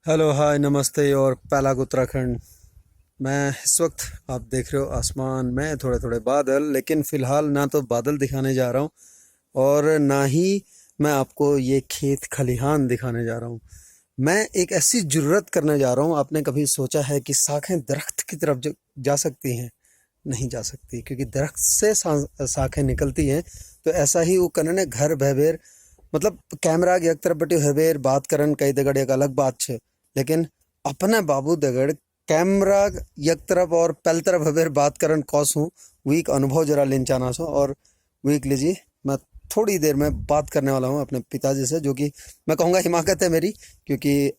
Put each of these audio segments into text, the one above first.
Hello hi नमस्ते और पैलाग उत्तराखंड। मैं इस वक्त आप देख रहे हो आसमान में थोड़े थोड़े बादल, लेकिन फ़िलहाल ना तो बादल दिखाने जा रहा हूँ और ना ही मैं आपको ये खेत खलिहान दिखाने जा रहा हूँ। मैं एक ऐसी जुर्रत करने जा रहा हूँ। आपने कभी सोचा है कि शाखें दरख्त की तरफ जा सकती हैं? नहीं जा सकती, क्योंकि दरख्त से शाखें निकलती हैं। तो ऐसा ही वो कने घर भैबेर मतलब कैमरा एक तरफ बटी हवेर बात करन कई दगड़ एक अलग बात छे, लेकिन अपने बाबू दगड़ कैमरा एक तरफ और पहल तरफ हवेर बात करन कौस हूँ वीक अनुभव जरा लेन चाहना छो। और वीक लीजिए, मैं थोड़ी देर में बात करने वाला हूँ अपने पिताजी से, जो कि मैं कहूँगा हिमाकत है मेरी, क्योंकि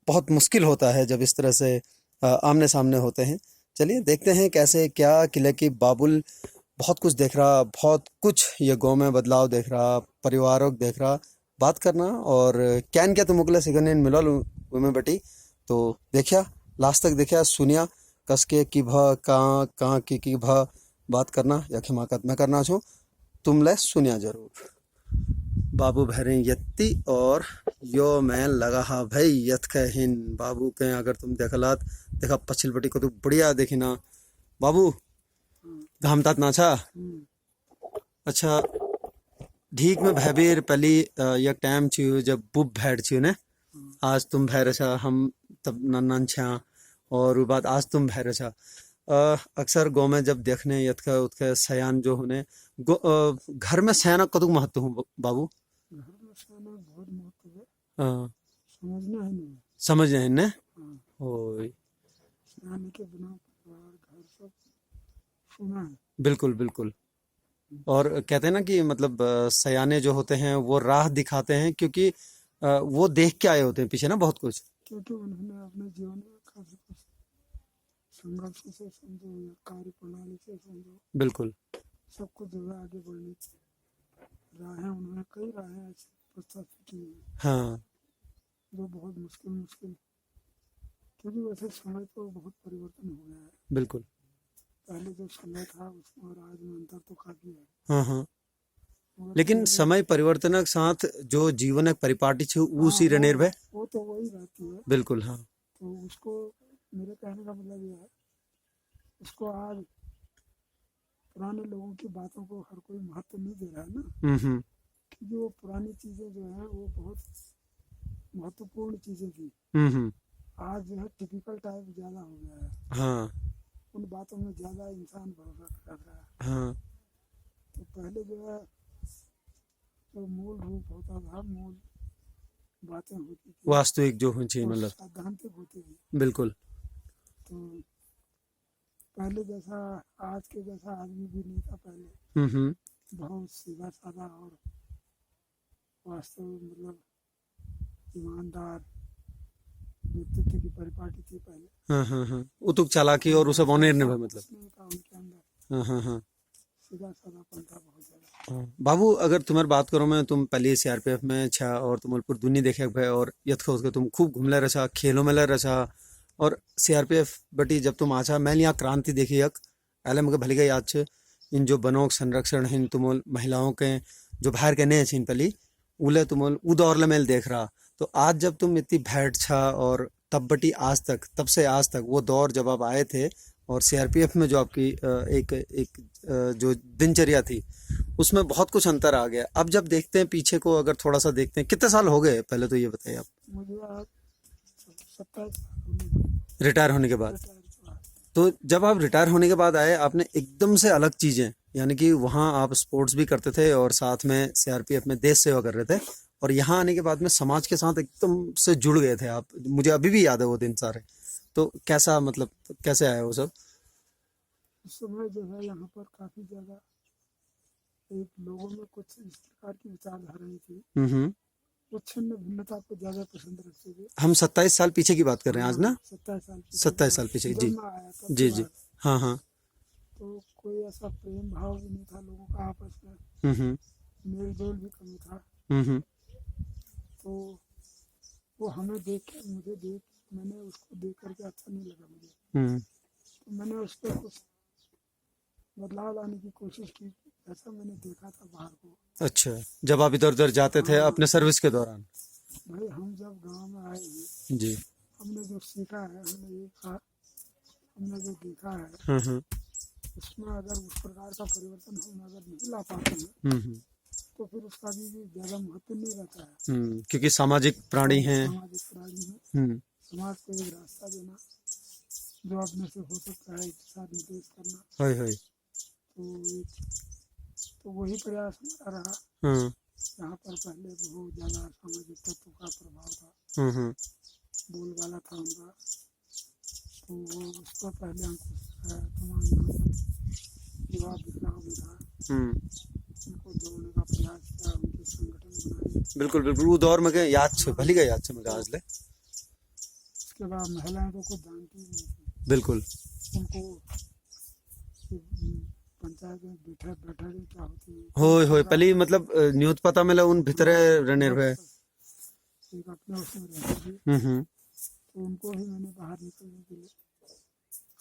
बहुत मुश्किल होता है जब इस तरह से आमने सामने होते हैं। चलिए देखते हैं कैसे क्या किले की बाबुल बहुत कुछ देख रहा, बहुत कुछ ये गाँव में बदलाव देख रहा, परिवारों को देख रहा, बात करना और कैन क्या तुम मुकले सिगन मिला लूँ में बटी। तो देखिया, लास्ट तक देखिया, सुनिया कसके कि भ कहाँ कहाँ की भ बात करना या हिमाकत में करना छो, तुम ले सुनिया जरूर। बाबू भैरे यत्ती और यो मैं लगा हा भाई यत हिन बाबू के अगर तुम देखलात देखा पछिल बटी को तू बढ़िया देखी ना बाबू घामतात ना छा। अच्छा, ठीक में भैबीर पहली यक टाइम छियो जब बुब भैड छियो ने, आज तुम भैर छा हम तब नन्नन छा और वो बात आज तुम भैर छा। अक्सर गाँव में जब देखने यतका उत्का सयान जो होने घर में सयाना कतुक महत्व हूँ बाबू। घर में सोना बहुत महत्व है। हाँ, समझना है नहीं। समझ रहे हैं ने। हाँ, ओए, सोने के बिना परिवार घर सब सुना है। बिल्कुल बिल्कुल। और कहते हैं ना कि मतलब सयाने जो होते हैं वो राह दिखाते हैं, क्योंकि वो देख के आए होते हैं पीछे ना बहुत कुछ। क्योंकि उन्होंने अपने जीवन में काफी कुछ संघर्ष से समझो या कार्य प्रणाली से समझो, बिल्कुल। सबको जो है आगे बढ़ने की राहें, उन्होंने कई राहें ऐसी प्रस्तावित की हैं हाँ, जो बहुत मुश्किल मुश्किल, क्योंकि वैसे समय तो बहुत परिवर्तन हो गया है। बिल्कुल। पहले जो समय था उसमें और आज में अंतर तो काफी है। हाँ हाँ, मगर फिर लेकिन भी समय परिवर्तनक साथ जो जीवन एक परिपाटी छे ऊ हाँ, सी निर्भय। वो तो वही रहती है। बिल्कुल हाँ। तो उसको, मेरे कहने का मतलब ये है, उसको आज पुराने लोगों की बातों को हर कोई महत्व नहीं दे रहा है ना, हम्म। क्योंकि वो पुरानी चीज़ें जो हैं वो बहुत महत्वपूर्ण चीज़ें थी। हम्म। आज जो है टिपिकल टाइप ज़्यादा हो गया है, हाँ उन बातों में ज़्यादा इंसान भरोसा कर रहा है। हाँ। तो पहले जो है जो मूल रूप होता था, मूल बातें होती थी, वास्तविक जो होनी चाहिए वो मतलब। सैद्धांतिक होती थी। बिल्कुल। तो पहले जैसा आज के जैसा आदमी भी नहीं था पहले, हम्म। बहुत सीधा साधा और वास्तव मतलब ईमानदार व्यक्तित्व की परिपाटी थी पहले। हाँ हाँ हाँ, उतुक चालाकी और उसे ऐसा बने ऐसा निर्भय मतलब। कुछ नहीं था उनके अंदर, हाँ हाँ हाँ। सीधा साधापन था बहुत ज़्यादा। हाँ। बाबू अगर तुम्हारी बात करो, मैं तुम पहले सीआरपीएफ में छा और तुम पूरी दुनिया देखे भाई और यथ उसके तुम खूब घूमले रहा, खेलों में ले रहा और सीआरपीएफ बटी जब तुम आछा मैं यहाँ क्रांति देखी यक पहले मुझे भली गई याद छे। इन जो बनों के संरक्षण है तुम महिलाओं के जो बाहर के नहीं छीन पली उले तुम उ दौर ले मेल देख रहा। तो आज जब तुम इतनी भेंट छा और तब बटी आज तक, तब से आज तक वो दौर जब आप आए थे और सीआरपीएफ में जो आपकी एक एक जो दिनचर्या थी उसमें बहुत कुछ अंतर आ गया। अब जब देखते हैं पीछे को, अगर थोड़ा सा देखते हैं, कितने साल हो गए पहले तो ये बताइए आप मुझे आज 27 रिटायर होने के बाद। रिटायर हुआ। तो जब आप रिटायर होने के बाद आए आपने एकदम से अलग चीजें, यानी कि वहाँ आप स्पोर्ट्स भी करते थे और साथ में सीआरपीएफ में देश सेवा कर रहे थे, और यहाँ आने के बाद में समाज के साथ एकदम से जुड़ गए थे आप। मुझे अभी भी याद है वो दिन सारे। तो कैसा मतलब कैसे आया वो सब? उस समय जो है यहाँ पर काफ़ी ज़्यादा एक लोगों में कुछ इस प्रकार की विचारधाराएं थी, हम्म। वो छिन्न भिन्नता को ज़्यादा पसंद रखते थे। हम 27 साल पीछे की बात कर रहे हैं आज हाँ, ना। 27 साल पीछे की 27 साल बात, पीछे जब जी। मैं आया था जी तब जी। आया था। हाँ हाँ। तो कोई ऐसा प्रेम भाव भी नहीं था लोगों का आपस में, हम्म। मेल जोल भी कम था। हम्म। तो वो हमें देख के, मुझे देख, मैंने उसको देख करके अच्छा नहीं लगा मुझे। हम्म। तो मैंने उस पर कुछ बदलाव लाने की कोशिश की, ऐसा मैंने देखा था बाहर को। अच्छा, जब आप इधर उधर जाते थे हाँ अपने सर्विस के दौरान। भाई, हम जब गांव में आए हैं, जी। हमने जो सीखा है, हमने जो देखा है, हाँ उसमें अगर उस प्रकार का परिवर्तन हम अगर नहीं ला पाते हैं हम्म तो फिर उसका भी ज़्यादा महत्व नहीं रहता है। क्योंकि सामाजिक प्राणी हैं। सामाजिक प्राणी है, हम्म समाज को एक रास्ता देना, जो अपने से हो सकता है दिशा निर्देश करना, होय होय तो वही प्रयास हमारा रहा। हाँ यहाँ पर पहले बहुत ज़्यादा सामाजिक तत्व का प्रभाव था, बोलबाला था उनका, तो वो उसको पहले अंकुश लगाया। तमाम यहाँ पर युवा विप्लव में था, उनको जोड़ने का प्रयास किया, उनके संगठन बनाए। बिल्कुल बिल्कुल वो दौर में के याद छे भली का याद छे मुझे आज ले। उसके बाद महिलाएं तो कुछ जानती ही नहीं थी, बिल्कुल उनको पंचायत में बैठक क्या होती है, होय होय पहले मतलब न्यूज़ पता मिला उन भीतरे रहने रहे। एक अपने उसमें रहती थी, तो उनको ही मैंने बाहर निकलने के लिए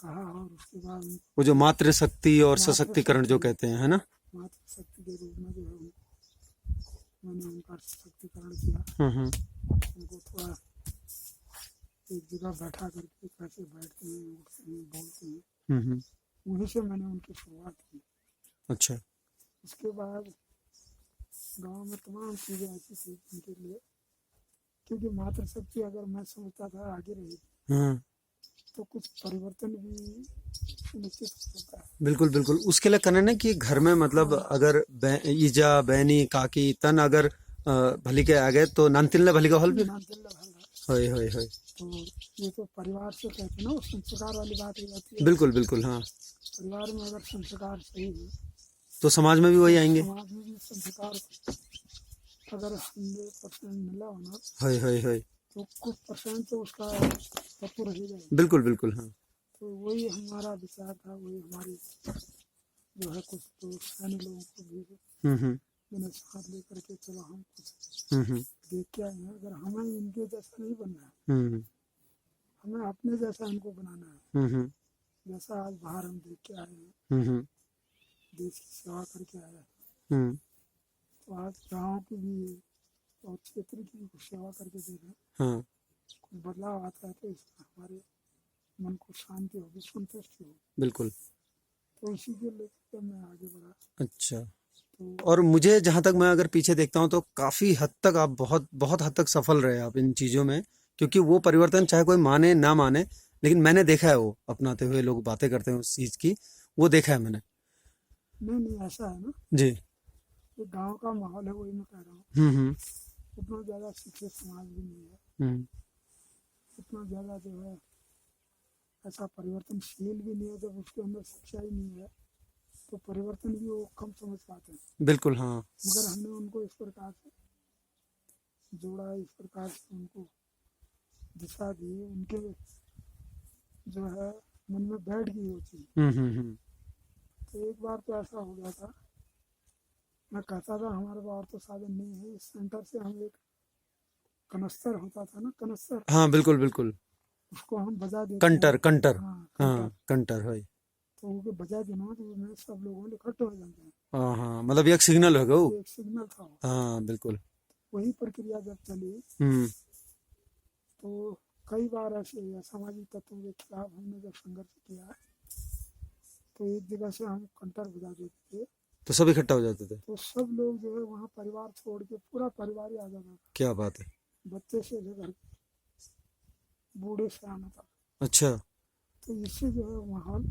कहा। और उसके बाद वो जो मातृ शक्ति और सशक्तिकरण जो कहते हैं, है ना? मातृ शक्ति के रूप में जो है मैंने उनका सशक्तिकरण किया। उनको थोड़ा एक जगह बैठा करके कैसे बैठते हैं, उठते हैं, बोलते हैं, वहीं से मैंने उनकी शुरुआत की। अच्छा उसके बाद गांव में तमाम चीज़ें ऐसी थी उनके लिए, क्योंकि मातृशक्ति अगर मैं समझता था आगे रहेगी तो कुछ परिवर्तन भी सुनिश्चित हो सकता है। बिल्कुल बिल्कुल उसके लिए करना ना कि घर में मतलब अगर ईजा बहनी काकी तन अगर भली के आगे तो नानतिल भली का हल भी होय होय होय। तो ये तो परिवार से कहते हैं ना, संस्कार वाली बात हो जाती है। बिल्कुल बिल्कुल हाँ, परिवार में अगर संस्कार सही है तो समाज में भी वही आएंगे। समाज में भी संस्कार अगर 100% मिला हो ना, होय होय होय, तो कुछ परसेंट तो उसका तत्व रहेगा। बिल्कुल बिल्कुल हाँ। तो वही हमारा विचार था, वही हमारी जो है कुछ तो स्थानीय लोगों को भी मैंने साथ लेकर के चलो हम कुछ देख के आए हैं। अगर हमें इनके जैसा नहीं बनना है, हमें अपने जैसा इनको बनाना है। जैसा आज बाहर हम देख के आए हैं, देश की सेवा करके आए हैं, तो आज गाँव की भी और क्षेत्र की भी कुछ सेवा करके दे रहे हैं। कुछ बदलाव आता है तो इसमें हमारे मन को शांति होगी, संतुष्टि होगी। बिल्कुल, तो इसी के लेकर मैं आगे बढ़ा। अच्छा। और मुझे जहां तक मैं अगर पीछे देखता हूं तो काफी हद तक आप बहुत बहुत हद तक सफल रहे आप इन चीजों में, क्योंकि वो परिवर्तन चाहे कोई माने ना माने, लेकिन मैंने देखा है वो अपनाते हुए, लोग बातें करते हैं उस चीज की, वो देखा है मैंने। नहीं ऐसा है ना जी, ये गांव का माहौल है, वही मैं कह रहा हूँ। उतना ज्यादा शिक्षित समाज भी नहीं है, उतना ज्यादा जो है ऐसा परिवर्तनशील भी नहीं है। जब उसके अंदर शिक्षा ही नहीं है तो परिवर्तन भी वो कम समझ पाते हैं। बिल्कुल हाँ। मगर हमने उनको इस प्रकार से जोड़ा, इस प्रकार से उनको दिशा दी, उनके जो है मन में बैठ गई वो चीज। तो एक बार तो ऐसा हो गया था, मैं कहता था हमारे पास और तो साधन नहीं है, इस सेंटर से हम एक कनस्तर होता था ना, कनस्तर, हाँ बिल्कुल बिल्कुल, उसको हम बजा देते कंटर हैं। कंटर, हाँ हाँ कंटर है। तो वो बजा देना तो उसमें सब लोगों ने इकट्ठे हो जाते हैं। हाँ हाँ, मतलब एक सिग्नल होगा वो। एक सिग्नल था वो। हाँ बिल्कुल। वही प्रक्रिया जब चली तो कई बार ऐसे सामाजिक तत्वों के खिलाफ हमने जब संघर्ष किया तो एक जगह से हम कंटर बजा देते थे तो सब इकट्ठा हो जाते थे। तो सब लोग जो है वहाँ परिवार छोड़ के, पूरा परिवार ही आ जाता था। क्या बात है। बच्चे से लेकर बूढ़े से आना था। अच्छा। तो इससे जो है माहौल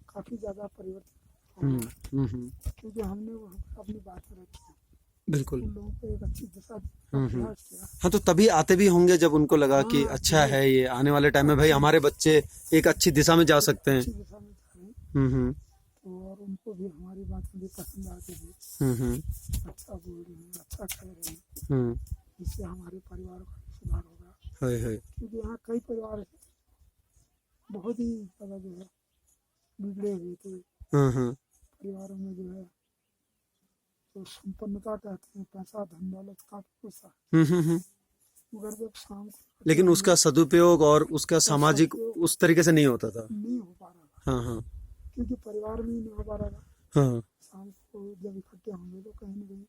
काफी ज्यादा परिवर्तन हो गया, क्योंकि हमने वहाँ पर अपनी बातें रखी, बिल्कुल, उन लोगों को एक अच्छी दिशा प्रयास किया। हाँ तो तभी आते भी होंगे जब उनको लगा कि अच्छा है ये आने वाले टाइम में भाई हमारे बच्चे एक अच्छी दिशा में जा सकते हैं। अच्छी दिशा में जा रहे हैं। तो और उनको भी हमारी बातें भी पसंद आती थी। अच्छा बोल रहे हैं, अच्छा कह रहे हैं, जिससे हमारे परिवार का भी सुधार होगा। क्योंकि यहाँ कई परिवार बहुत ही ज्यादा जो है बिगड़े हुए थे। परिवारों में जो है तो संपन्नता कहते हैं, पैसा धन दौलत काफी कुछ था, मगर जब शाम को लेकिन उसका सदुपयोग और उसका सामाजिक उस तरीके से नहीं होता था, नहीं हो पा रहा था। क्योंकि परिवार में ही नहीं हो पा रहा था। शाम को जब इकट्ठे होंगे तो कहीं न कहीं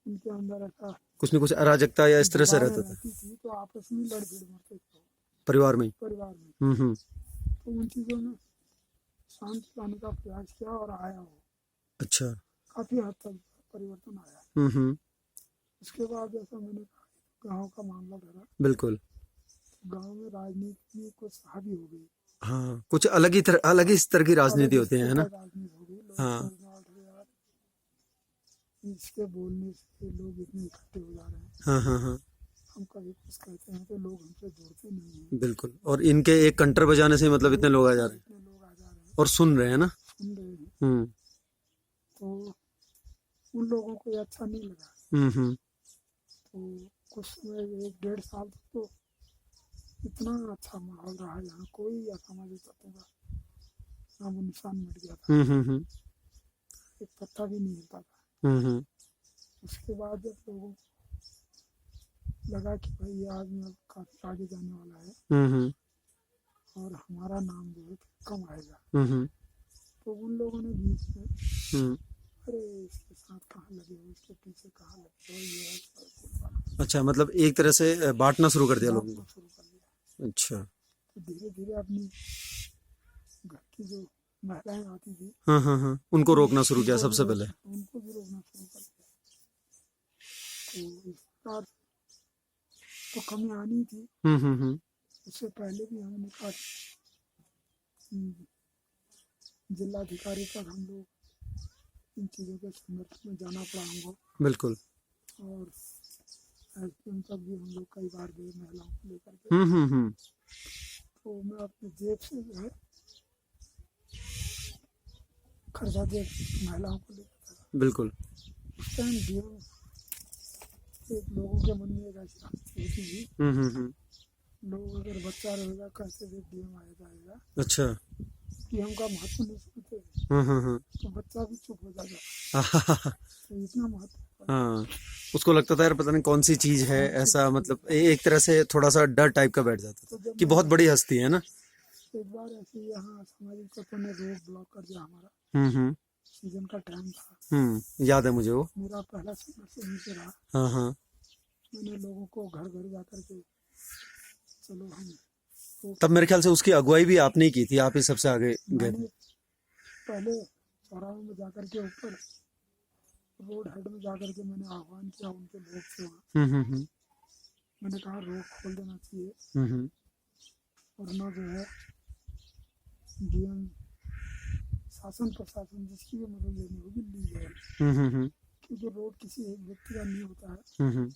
उनके अंदर ऐसा कुछ न कुछ अराजकता या इस तरह से रहता था। तो आपस में लड़ भिड़ मरते थे। परिवार में ही। परिवार में। हम्म। तो उन चीज़ों में शांति लाने का प्रयास किया और आया वो, अच्छा। काफ़ी हद तक परिवर्तन आया। हम्म। उसके बाद जैसा मैंने कहा, गांव का मामला धरा, बिल्कुल। गांव में राजनीति में कुछ हावी हो गई, हाँ, कुछ अलग ही स्तर की राजनीति अलग होती है स्तर ना। का राजनीति हो गई। लोग हाँ। सोचने लगे, यार इसके बोलने से लोग इतने इकट्ठे हो जा रहे हैं, हाँ हाँ हाँ। हम कभी कुछ कहते हैं तो लोग हमसे जुड़ते नहीं हैं, बिल्कुल, और इनके एक कंटर बजाने से मतलब इतने लोग आ जा रहे हैं इतने लोग आ जा रहे हैं, और सुन रहे हैं ना। सुन रहे हैं। हम्म तो उन लोगों को ये अच्छा नहीं लगा। हम्म। तो कुछ समय, 1-1.5 साल तक तो इतना अच्छा माहौल रहा, यहाँ कोई असामाजिक तत्वों का नामो निशान मिट गया था, हम्म। एक पत्ता भी नहीं हिलता था। हम्म। उसके बाद जब लोगों को लगा कि भाई ये आदमी अब काफी आगे जाने वाला है हम्म और हमारा नाम जो है कम आएगा, हम्म तो उन लोगों ने बीच में, हम्म। अरे इसके साथ कहाँ लगे हो, इसके पीछे कहाँ लगे हो, ये है, सब बात अच्छा, मतलब एक तरह से बांटना शुरू कर दिया लोगों बांटना को। शुरू कर दिया। अच्छा। तो धीरे धीरे अपनी घर की जो महिलाएं आती थी, हाँ, उनको रोकना शुरू किया उनको भी सबसे पहले। उनको भी रोकना शुरू कर दिया। तो इस प्रकार तो कमी आनी थी। हम्म। उससे पहले भी हमने कहा जिलाधिकारी तक हम लोग इन चीज़ों के समर्थन में जाना पड़ा हमको, बिल्कुल। और एसडीएम तक भी हम लोग कई बार गए महिलाओं को लेकर के। हम्म। तो मैं अपने जेब से जो है खर्चा दे महिलाओं को लेकर था। बिल्कुल। उस टाइम डीएम, एक लोगों के मन में एक ऐसी होती थी, हम्म। लोग अगर बच्चा रहेगा कैसे भी डीएम आया जाएगा, अच्छा। डीएम का महत्व नहीं सुनते, हम्म। तो बच्चा भी चुप हो जाता, तो इतना महत्व। हाँ, उसको लगता था यार पता नहीं कौन सी चीज है, ऐसा मतलब एक तरह से थोड़ा सा डर टाइप का बैठ जाता तो था जब कि बहुत बड़ी हस्ती है ना। एक बार ऐसे ही यहाँ सामाजिक तत्वों ने रोड ब्लॉक कर दिया हमारा, हम्म। सीजन का टाइम था, याद है मुझे वो। मेरा पहला संघर्ष यहीं से रहा। हाँ। मैंने लोगों को घर घर जा कर के, चलो हम तो, तब मेरे ख्याल से उसकी अगुवाई भी आपने ही की थी, आप ही सबसे आगे गए थे। मैंने पहले चौराहे में जाकर के ऊपर रोड हेड में जाकर के मैंने आह्वान किया उनके लोग से वहाँ। हम्म। मैंने कहा रोड खोल देना चाहिए, और न जो है डीएम शासन प्रशासन जिसकी भी मदद लेनी होगी ली जाए, क्योंकि रोड किसी एक व्यक्ति का नहीं होता है।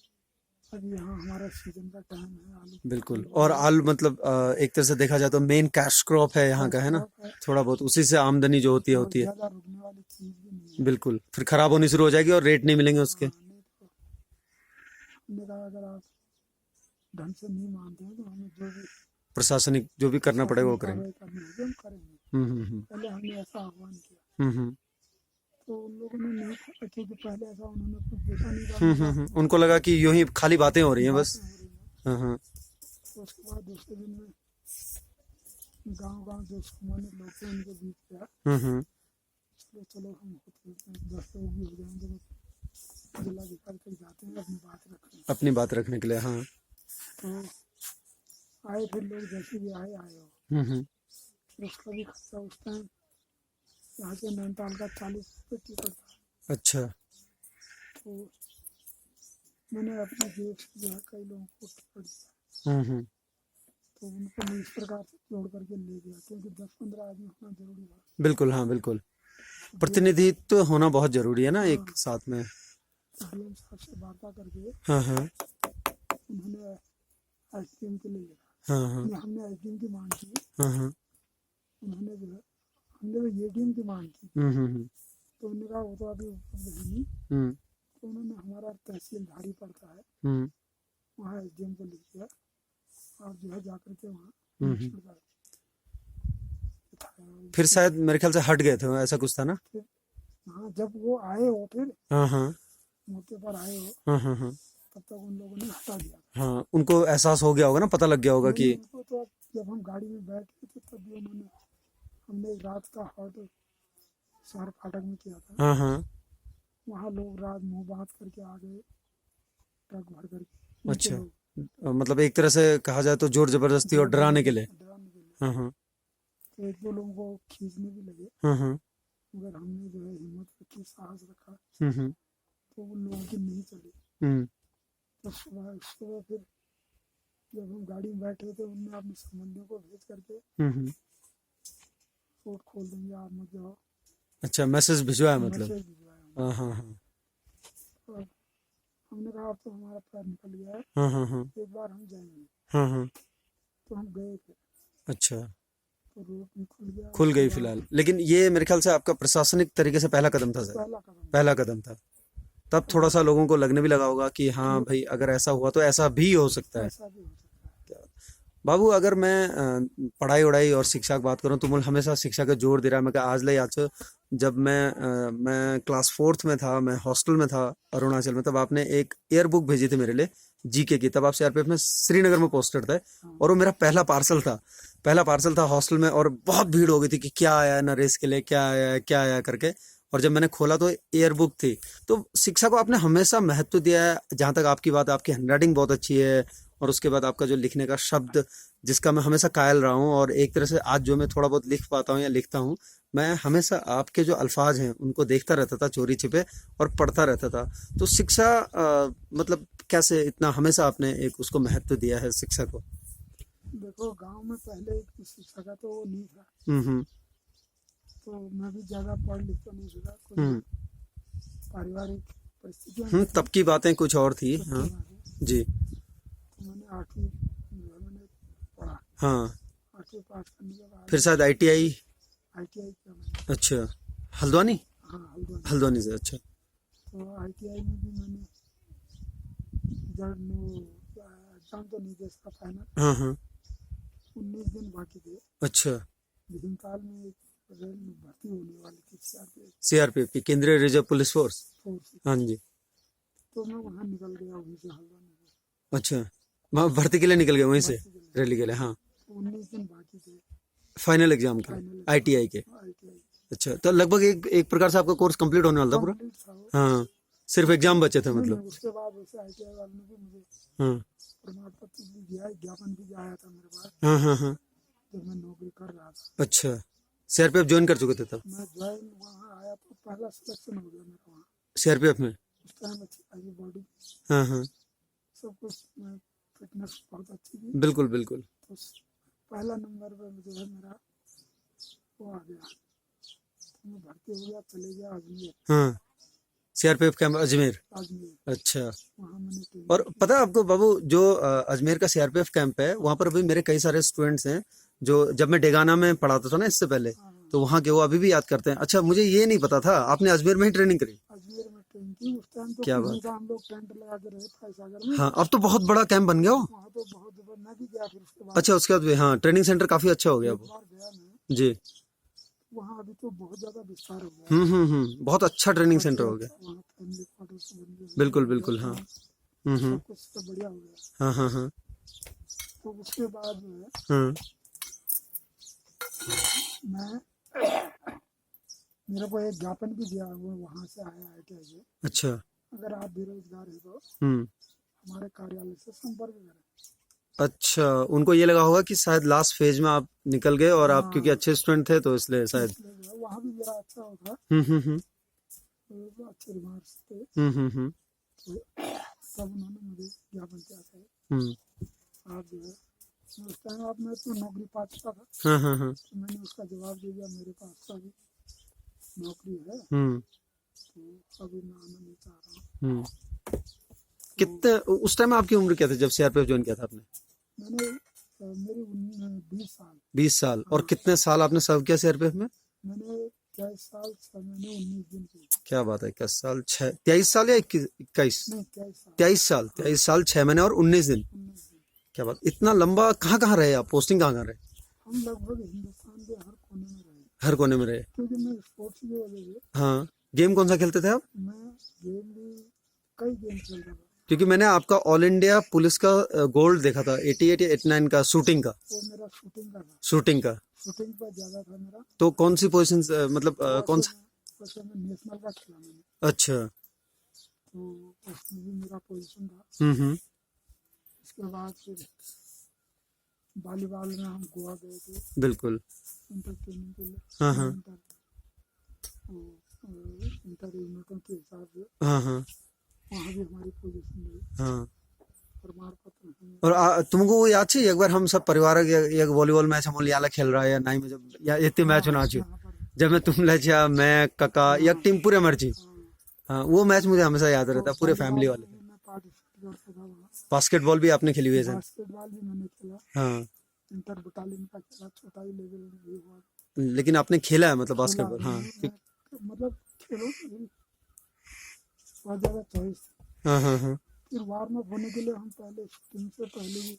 अभी यहाँ हमारा सीजन का टाइम है, आलू बिल्कुल, और आलू मतलब एक तरह से देखा जाए तो मेन कैश क्रॉप है यहाँ का, है ना। थोड़ा बहुत उसी से आमदनी जो होती है ज़्यादा रुकने वाली चीज़ भी नहीं है। बिल्कुल, फिर खराब होनी शुरू हो जाएगी और रेट नहीं मिलेंगे उसके। नहीं तो हमने कहा अगर आप ढंग से नहीं मानते हैं तो हमें जो भी प्रशासनिक जो भी करना पड़ेगा वो करेंगे। कार्रवाई करनी होगी हम करेंगे। पहले हमने ऐसा आह्वान किया, तो उन लोगों ने नहीं था, क्योंकि पहले ऐसा उन्होंने कुछ देखा नहीं था। उनको लगा कि यूं ही खाली बातें हो रही हैं बस। बातें हो रही हैं। तो उसके बाद दूसरे दिन में गांव जो सामान्य लोग थे उनके बीच गया, चलो हम 10 लोग भी हो जाएंगे तो जिलाधिकारी तक जाते हैं अपनी बात रखने के लिए। हाँ। तो आए फिर लोग, जैसे भी आए हो। फिर उसका भी खर्चा उस टाइम यहाँ से नैनीताल का 40 रुपये टिकट था। अच्छा। तो मैंने अपने जेब से जो है कई लोगों को टिकट दिया, तो उनको मैं इस प्रकार से जोड़ करके ले गया, क्योंकि 10-15 आदमी होना जरूरी था। बिल्कुल, हाँ बिल्कुल, प्रतिनिधित्व तो होना बहुत जरूरी है ना एक साथ में। डीएम साहब से वार्ता करके हाँ। उन्होंने एसडीएम के लिए हाँ। हमने एसडीएम की मांग की, हाँ। उन्होंने जो है, हमने तो एडीएम की मांग की, तो उन्होंने कहा वो तो अभी उपलब्ध है नहीं। तो उन्होंने हमारा तहसीलदारी पड़ता है वहाँ एसडीएम को लिख दिया, आप जो है जाकर के वहाँ फिर शायद मेरे ख्याल से हट गए थे, ऐसा कुछ था ना। हाँ, जब वो आए हो फिर हाँ मौके पर आए हो, हाँ। तब तक उन लोगों ने हटा दिया। हाँ, उनको एहसास हो गया होगा ना, पता लग गया होगा कि उनको तो जब हम गाड़ी में बैठे थे तब भी हमने रात का हॉल्ट शहर फाटक में किया था। हाँ। वहाँ लोग रात मुँह बात करके आ गए, ट्रक भर करके। अच्छा। मतलब एक तरह से कहा जाए तो जोर जबरदस्ती और डराने के लिए। डराने के लिए। हाँ हाँ तो एक दो लोगों को खींचने भी लगे, हाँ मगर हमने जो है हिम्मत रखी, साहस रखा, हम्म तो उन लोगों की नहीं चली। हम्म तो सुबह फिर जब हम गाड़ी में बैठे थे, उनने अपने संबंधियों को भेज करके हम्म। रोड खोल देंगे, आप मत जाओ, अच्छा, मैसेज भिजवाया मतलब। मैसेज भिजवाया। हाँ हाँ हाँ तो हमने कहा अब तो हमारा पैर निकल गया है, हाँ हाँ हाँ एक बार हम जाएंगे। हाँ हाँ। तो हम गए थे, अच्छा, तो रोड भी खुल गया। खुल उसके गई बाद फिलहाल, लेकिन ये मेरे ख्याल से आपका प्रशासनिक तरीके से पहला कदम था सर। पहला कदम पहला कदम था। तब थोड़ा सा लोगों को लगने भी लगा होगा कि हाँ भाई, अगर ऐसा हुआ तो ऐसा भी हो सकता है। ऐसा भी हो सकता है। बाबू, अगर मैं पढ़ाई वढ़ाई और शिक्षा की बात करूं तो मुझे हमेशा शिक्षा का जोर दे रहा है। मैं आज ले आज जब मैं क्लास 4th में था, मैं हॉस्टल में था अरुणाचल में, तब आपने एक एयर बुक भेजी थी मेरे लिए जीके की। तब आप सीआरपीएफ में श्रीनगर में पोस्टेड थे, और वो मेरा पहला पार्सल था हॉस्टल में, और बहुत भीड़ हो गई थी कि क्या आया है नरेश के लिए, क्या आया करके। और जब मैंने खोला तो एयर बुक थी। तो शिक्षा को आपने हमेशा महत्व दिया है। जहां तक आपकी बात, आपकी हैंडराइटिंग बहुत अच्छी है, और उसके बाद आपका जो लिखने का शब्द, जिसका मैं हमेशा कायल रहा हूँ, और एक तरह से आज जो मैं थोड़ा बहुत लिख पाता हूँ या लिखता हूँ, मैं हमेशा आपके जो अल्फाज हैं उनको देखता रहता था चोरी छिपे, और पढ़ता रहता था। तो शिक्षा मतलब कैसे इतना हमेशा आपने एक उसको महत्व दिया है शिक्षा को? देखो, गांव में पहले एक शिक्षा का तो वो नहीं था, हम्म। तो मैं भी ज़्यादा पढ़ लिख तो नहीं सका, कुछ हम्म पारिवारिक परिस्थितियाँ भी थी, तब की बातें कुछ और थी। सबकी हाँ बातें। जी। तो मैंने 8वीं जो है मैंने पढ़ा, हाँ, 8वीं पास करने के बाद फिर शायद आईटीआई। ITI किया मैंने। अच्छा, हल्द्वानी। हाँ, हल्द्वानी। हल्द्वानी से, अच्छा। तो ITI में भी मैंने एग्जाम तो नहीं दे सका फाइनल, हाँ हाँ 19 दिन बाकी थे। अच्छा। भीमताल में एक रेल में भर्ती होने वाली थी, सीआरपीएफ की केंद्रीय रिजर्व पुलिस फोर्स। फोर्स। हाँ जी। तो मैं वहाँ निकल गया, वहीं से हल्द्वानी से अच्छा, वहाँ भर्ती के लिए निकल गए वहीं से, भर्ती के लिए। रैली के लिए। हाँ, तो 19 दिन बाकी थे फाइनल एग्जाम के फाइनल आईटीआई के। ITI। अच्छा, तो लगभग एक प्रकार से आपका कोर्स कंप्लीट होने वाला था पूरा। कंप्लीट था वो। हाँ, सिर्फ एग्जाम बचे थे नहीं, मतलब। उसके बाद वैसे ITI वालों ने भी मुझे हाँ प्रमाण पत्र भी दिया, ज्ञापन भी आया था मेरे पास, हाँ हाँ हाँ। जब मैं नौकरी कर रहा था। अच्छा, सीआरपीएफ ज्वाइन कर चुके थे तब? मैं ज्वाइन वहाँ आया तो पहला सिलेक्शन हो गया मेरा वहाँ। सीआरपीएफ में? उस टाइम अच्छी खासी बॉडी, हाँ हाँ, सब कुछ, मैं फिटनेस बहुत अच्छी थी। बिल्कुल बिल्कुल। तो पहला नंबर पर जो है मेरा वो आ गया, तो मैं भर्ती हो गया, चले गया अजमेर। हाँ, सीआरपीएफ कैंप अजमेर। अजमेर अच्छा, वहाँ मैंने ट्रेनिंग और की। पता है आपको बाबू, जो अजमेर का सीआरपीएफ कैंप है, वहां पर अभी मेरे कई सारे स्टूडेंट्स हैं, जो जब मैं डेगाना में पढ़ाता था ना इससे पहले, हाँ, तो वहाँ के वो अभी भी याद करते हैं। अच्छा, मुझे ये नहीं पता था आपने अजमेर में ही ट्रेनिंग करी। अजमेर में ट्रेनिंग की। उस टाइम तो क्या कुछ नहीं बात था, हम लोग टेंट लगा के रहे थे सागर में। हाँ, अब तो बहुत बड़ा कैंप बन गया हो। वहाँ तो बहुत जबरदस्त, मैं भी गया फिर उसके बाद। अच्छा, उसके बाद भी हाँ, ट्रेनिंग सेंटर काफी अच्छा हो गया एक वो। बार गया मैं जी। वहाँ, अभी तो बहुत ज्यादा विस्तार हो गया है। बहुत अच्छा ट्रेनिंग अच्छा, सेंटर हो गया। वहाँ फैमिली क्वार्टर्स बन गए, बिल्कुल बिल्कुल। हाँ सब कुछ सब बढ़िया हो गया। हाँ हाँ हाँ तो उसके बाद जो है हाँ। मैं मेरे को एक ज्ञापन भी दिया, वो वहाँ से आया ITI से, अच्छा। अगर आप बेरोजगार हैं तो हम्म। हमारे कार्यालय से संपर्क करें। अच्छा, उनको ये लगा होगा कि शायद लास्ट फेज में आप निकल गए, और आप क्योंकि हाँ, अच्छे स्टूडेंट थे तो इसलिए शायद। इसलिए जो है वहाँ भी मेरा अच्छा होता, हम्म। तो अच्छे रिमार्क्स थे। हम्म। तो तब उन्होंने मुझे ज्ञापन किया था, हम्म। आप जो है, उस टाइम आप मैं तो नौकरी पा चुका था, हाँ। तो मैंने उसका जवाब दे दिया, मेरे पास तो अभी नौकरी है, हम्म तो अभी मैं आना नहीं चाह रहा हूँ। हम्म। कितने उस टाइम आपकी उम्र क्या थी जब सीआरपीएफ ज्वाइन किया था आपने? मैंने मेरी 20 साल। 20 साल। और हाँ, कितने साल आपने सर्व किया सीआरपीएफ में? मैंने 23 साल 6 महीने 19 दिन की। क्या बात है, 21 साल 23 साल या 21? नहीं, 23 साल। 23 साल। 23 साल 6 महीने और 19 दिन। 19 दिन। क्या बात, इतना लंबा कहाँ रहे आप? पोस्टिंग कहाँ रहे? हम लगभग हिंदुस्तान के हर कोने में रहे, हर कोने में रहे। क्योंकि मैं स्पोर्ट्स की वजह से, हाँ, गेम कौन सा खेलते थे आप? मैं गेम भी कई गेम खेलता था। क्योंकि मैंने आपका ऑल इंडिया पुलिस का गोल्ड देखा था 88 या 89 का, शूटिंग का। वो मेरा शूटिंग का था, शूटिंग का। शूटिंग पर ज्यादा था मेरा। तो कौन सी पोजीशन, मतलब कौन सा? वैसे मैं नेशनल का खेला मैंने, अच्छा। तो उसमें भी मेरा पोजीशन था। हम्म। इसके बाद फिर वॉलीबॉल में हम गोवा गए थे बिल्कुल। इंटर ट्रेनिंग के लिए। हाँ हाँ इंटर यूनिटों के हिसाब से हाँ हाँ वहाँ भी हमारी पोजीशन रही, हाँ। प्रमाण पत्र हमें। और तुमको वो याद चाहिए एक बार हम सब परिवार एक वॉलीबॉल मैच हम लियाला खेल रहा है या नहीं में जब या इतने मैच होना चाहिए यहाँ पर जब मैं तुम लचा मैं काका एक टीम पूरे मर्जी। हाँ वो मैच मुझे हमेशा याद रहता पूरे फैमिली वाले। मैं पार्टिसिपेट करता था वहाँ। बास्केटबॉल भी आपने खेली हुई है सर? बास्केटबॉल भी मैंने खेला, हाँ इंटर बटालियन का खेला, छोटा ही लेवल में भी हुआ। लेकिन आपने खेला है मतलब खेला बास्केटबॉल? हाँ मतलब खेलो नहीं, बहुत ज़्यादा चॉइस। हाँ हाँ हाँ फिर वार्म अप होने के लिए हम पहले शूटिंग से पहले भी,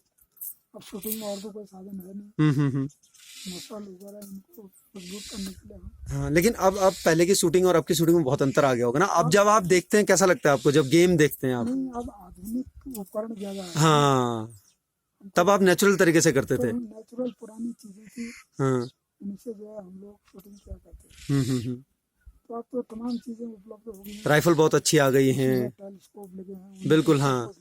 अब शूटिंग और तो कोई साधन है नहीं, मसल वगैरह इनको मजबूत करने के लिए हम। हाँ। लेकिन अब पहले की शूटिंग और अब की शूटिंग में बहुत अंतर आ गया होगा ना? अब जब आप देखते हैं कैसा लगता है आपको जब गेम देखते हैं आप? नहीं, अब आधुनिक उपकरण ज़्यादा है। हाँ तब आप नेचुरल तरीके से करते थे। नेचुरल पुरानी चीज़ें थी, हाँ उनसे जो है हम लोग शूटिंग किया करते हैं। तो अब तो तमाम चीज़ें उपलब्ध हो गई हैं, राइफल बहुत अच्छी आ गई हैं। टेलीस्कोप लगे हैं, बिल्कुल हाँ।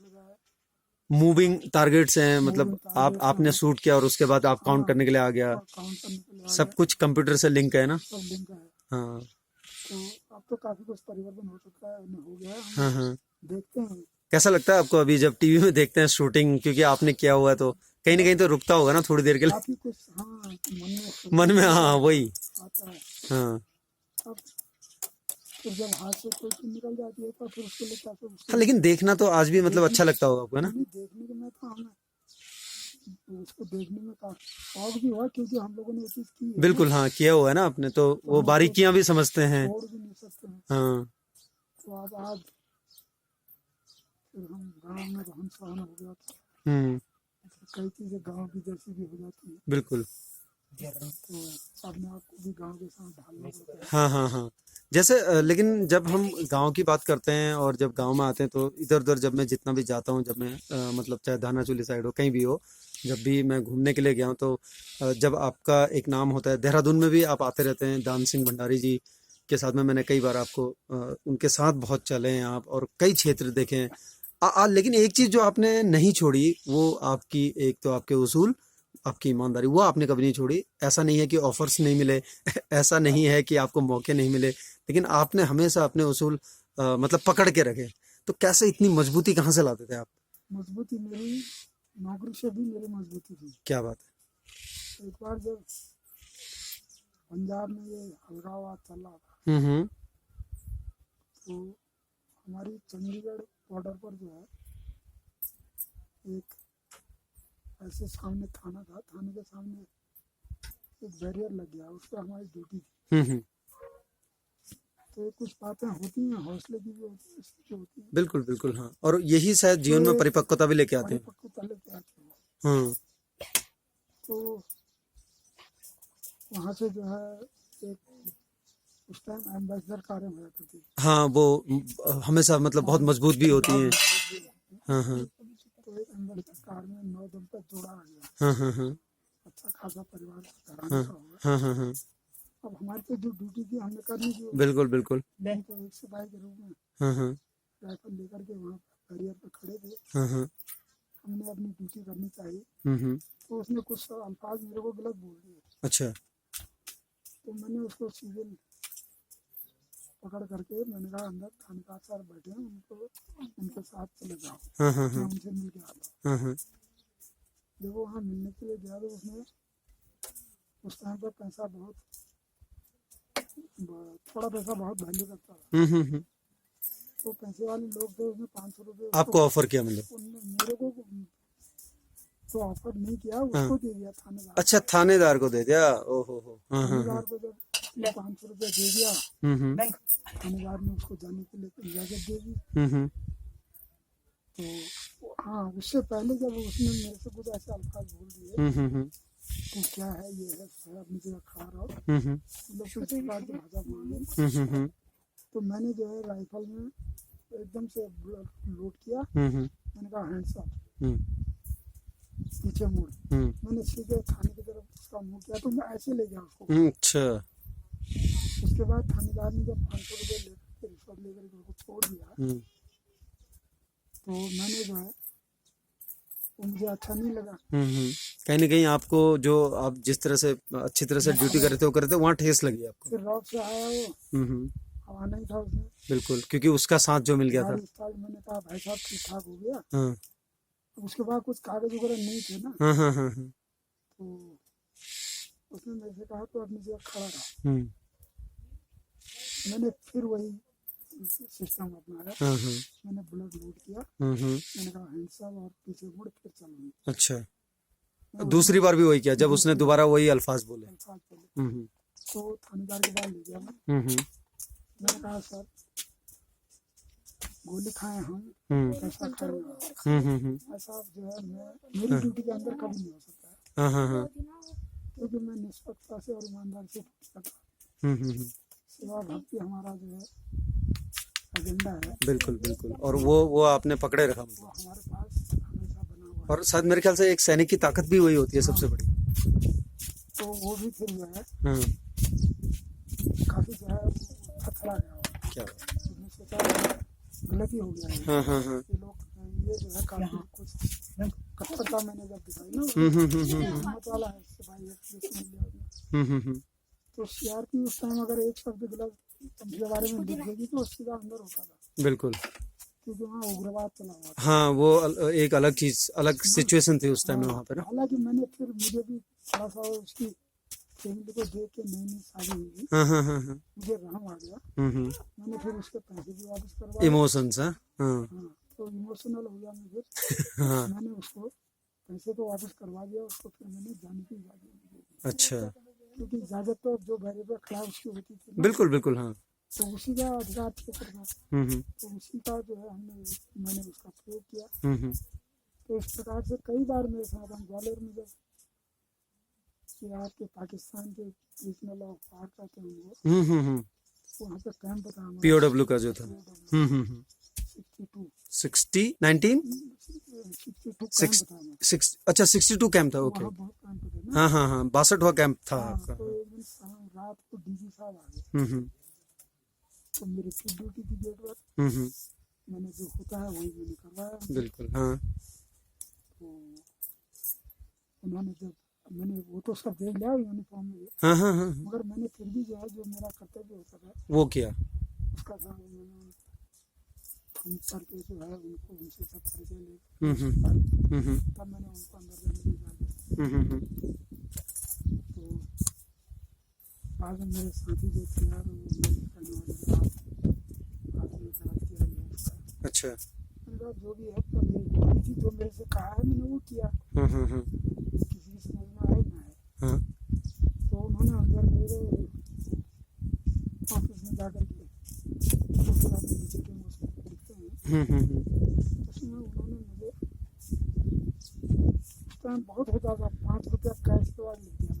मूविंग टारगेट्स हैं मतलब आपने शूट किया और उसके बाद आप काउंट करने के लिए आ गया। काउंट करने के लिए सब कुछ कंप्यूटर से लिंक है ना? सब लिंक है। हाँ तो अब तो काफी कुछ परिवर्तन हो चुका है, हो गया है। हाँ हाँ। देखते हैं कैसा लगता है आपको अभी जब टीवी में देखते हैं शूटिंग, क्योंकि आपने किया हुआ है तो कहीं ना कहीं तो रुकता होगा ना थोड़ी देर के लिए? काफी कुछ हाँ मन में हाँ वही आता है। हाँ। अब फिर जब हाथ से कोई चीज निकल जाती है तो फिर उसके लिए क्या हाँ लेकिन देखना तो आज भी मतलब अच्छा लगता होगा आपको है ना? देखने के में तो हमें उसको देखने में काफी शौक भी हुआ, क्योंकि हम लोगों ने ये चीज की है। बिल्कुल हाँ किया हुआ है ना आपने तो वो बारीकियां भी समझते हैं। छोड़ भी नहीं सकते हैं। हाँ तो अब आज फिर हम गाँव में रहन सहन हो गया था, कई चीजें गाँव की जैसी भी हो जाती है। बिल्कुल। तो अपने आप को भी गाँव के साथ ढालना पड़ता है। हाँ हाँ हाँ। जैसे लेकिन जब हम गांव की बात करते हैं और जब गांव में आते हैं तो इधर उधर जब मैं जितना भी जाता हूँ, जब मैं मतलब चाहे धानाचूली साइड हो कहीं भी हो, जब भी मैं घूमने के लिए गया हूँ तो जब आपका एक नाम होता है, देहरादून में भी आप आते रहते हैं, दान सिंह भंडारी जी के साथ में मैंने कई बार आपको उनके साथ बहुत चले हैं आप और कई क्षेत्र देखे हैं। लेकिन एक चीज़ जो आपने नहीं छोड़ी वो आपकी एक तो आपके उसूल, आपकी ईमानदारी, वो आपने कभी नहीं छोड़ी। ऐसा नहीं है कि ऑफर्स नहीं मिले ऐसा नहीं है कि आपको मौके नहीं मिले, लेकिन आपने हमेशा अपने उसूल मतलब पकड़ के रखे। तो कैसे इतनी मजबूती कहाँ से लाते थे आप? मजबूती मेरी नौकरी से भी मेरी मजबूती थी। क्या बात है? एक बार जब पंजाब में ये अलगाववाद चल रहा था, तो हमारी चंडीगढ़ बॉर्डर पर जो है एक ऐसे सामने थाना था, थाने के सामने एक बैरियर लग गया, उस पर हमारी ड्यूटी थी। तो कुछ बातें होती हैं, हौसले की भी होती है, इसकी भी होती है। बिल्कुल बिल्कुल हाँ। और यही शायद जीवन में परिपक्वता भी लेके आते हैं। परिपक्वता लेके आते हैं। हाँ तो वहाँ से जो है एक उस टाइम एम्बेसडर कारें हुआ करती थी। हाँ वो हमेशा मतलब बहुत मजबूत भी होती हैं। हाँ हाँ तो एक एम्बेसडर कार में 9 दिन तक जोड़ा आ गया। हाँ हाँ हाँ अच्छा खासा परिवार घराने का होगा। हाँ हाँ हाँ। अब हमारे पे जो ड्यूटी थी हमने करनी थी। बिल्कुल बिल्कुल। तो एक सिपाही के रूप में हाँ हाँ राइफल लेकर के वहाँ बैरियर पे खड़े थे। हाँ हाँ हमने अपनी ड्यूटी करनी चाहिए। तो उसने कुछ अल्फाज मेरे को गलत बोल दिए। अच्छा। तो मैंने उसको सीधे पकड़ करके मैंने कहा अंदर थानेदार सर बैठे हैं, उनको उनके साथ चले जाओ। हाँ हाँ हाँ उनसे मिल के आ जाओ। हाँ हाँ जब वो वहाँ मिलने के लिए गया तो उसने उस टाइम पर पैसा बहुत थोड़ा पैसा बहुत वैल्यू करता था। तो पैसे वाले लोग थे, उसने 500 रुपये आपको ऑफर किया मतलब? मेरे को तो ऑफर नहीं किया, उसको दे दिया थानेदार। अच्छा थानेदार को दे दिया। ओहो हो। हाँ हाँ थानेदार को जब 500 रुपये दे दिया, थानेदार ने उसको जाने के लिए इजाजत दे दी। तो हाँ उससे पहले जब उसने मेरे से कुछ ऐसे अल्फाज बोल दिए तो क्या है ये है सर अपनी जगह खड़ा रहो, मतलब कुछ भाषा बोल। तो मैंने जो है राइफल में एकदम से लोड किया। मैंने कहा हैंड्स अप, पीछे मुड़। मैंने सीधे थाने की तरफ उसका मुंह किया तो मैं ऐसे ले गया उसको। अच्छा। उसके बाद थानेदार ने जब 500 रुपये लेकर रिश्वत लेकर उसको छोड़ दिया, तो मैंने जो है वो मुझे अच्छा नहीं लगा। कहीं ना कहीं आपको जो आप जिस तरह से अच्छी तरह से ड्यूटी करते हो वहाँ ठेस लगी आपको। फिर रॉब से आया वो, हवा नहीं था उसमें, बिल्कुल, क्योंकि उसका साथ जो मिल गया था। गाड़ी स्टार्ट, मैंने कहा भाई साहब ठीक ठाक हो गया। हाँ उसके बाद कुछ कागज वगैरह नहीं थे ना, हाँ हाँ हाँ हाँ। तो उसने मेरे से कहा तो अपनी जगह खड़ा रहा। मैंने फिर वही सिस्टम अपनाया। मैंने ब्लड लोड किया, मैंने कहा हैंड्स अप और पीछे मुड़ फिर चलूंगा। अच्छा, दूसरी बार भी वही किया जब उसने दोबारा वही अल्फाज बोले। तो थानेदार के पास ले गया मैं। मैंने कहा सर गोली खाए हम, ऐसा खाए ऐसा जो है मैं मेरी ड्यूटी के अंदर कभी नहीं हो सकता है, क्योंकि मैं निष्पक्षता से और ईमानदारी से करता। सेवा भक्ति हमारा जो है एजेंडा है। बिल्कुल बिल्कुल, और वो आपने पकड़े रखा मतलब। वो हमारे पास हमेशा बना हुआ है। और शायद मेरे ख्याल से एक सैनिक की ताकत भी वही होती है सबसे बड़ी। तो वो भी फिर जो है काफी जो है थथड़ा गया। क्या उसने सोचा गलती हो गया है। ये लोग ये जो है काफी कुछ कट्टरता मैंने जब दिखाई ना, हिम्मत वाला है इससे भाई एक तो सीआरपी उस टाइम अगर एक शब्द गलत के बारे में लिख देगी तो सीधा अंदर होता था। बिल्कुल, क्योंकि वहाँ उग्रवाद चला हुआ था। हाँ, वो एक अलग चीज, अलग सिचुएशन थी उस टाइम में वहाँ पे ना। हालांकि मैंने फिर मुझे भी थोड़ा सा उसकी फैमिली को देख के नई शादी हुई, मुझे रहम आ गया। मैंने फिर उसके पैसे भी वापस करवाए। इमोशंस, तो इमोशनल हो गया मैं फिर। मैंने उसको पैसे तो वापस करवा दिया, उसको फिर मैंने जाने की इजाजत दी। अच्छा, क्योंकि इजाजत तो जो घरे पर खड़ा उसकी होती थी। बिल्कुल बिल्कुल, हाँ। तो उसी का अधिकार क्षेत्र था, तो उसी का जो है मैंने उसका प्रयोग किया। तो इस प्रकार से कई बार मेरे साथ हम ग्वालियर में जब आपके पाकिस्तान के रीजनल ऑफ पार्क कहते हैं वहाँ पे कैंप था POW का जो था। 62 अच्छा 62 कैंप था। ओके, हाँ हाँ हाँ, 62वां कैंप था आपका। तो एक दिन रात को डीजी साहब आ गए, तो मेरी फिर ड्यूटी थी गेट पर। मैंने जो होता है वही मैंने करवाया। बिल्कुल, हाँ। तो उन्होंने जब मैंने वो तो सब देख लिया यूनिफॉर्म में, मगर मैंने फिर भी जो है जो मेरा कर्तव्य होता था वो किया। उसका था मैंने फोन करके जो है उनको उनसे सब परिचय ले, तब मैंने उनको अंदर जाने की इजाजत दी। तो बाद में मेरे साथी जो थे यार अच्छा, जो भी है जो मेरे से कहा है मैंने वो किया। किसी की समझ में आए ना आए। तो उन्होंने अंदर मेरे ऑफिस में जाकर के उसमें लिखते हैं, उसमें उन्होंने मुझे उस टाइम बहुत होता था 5 रुपया कैश के बाद लिख दिया।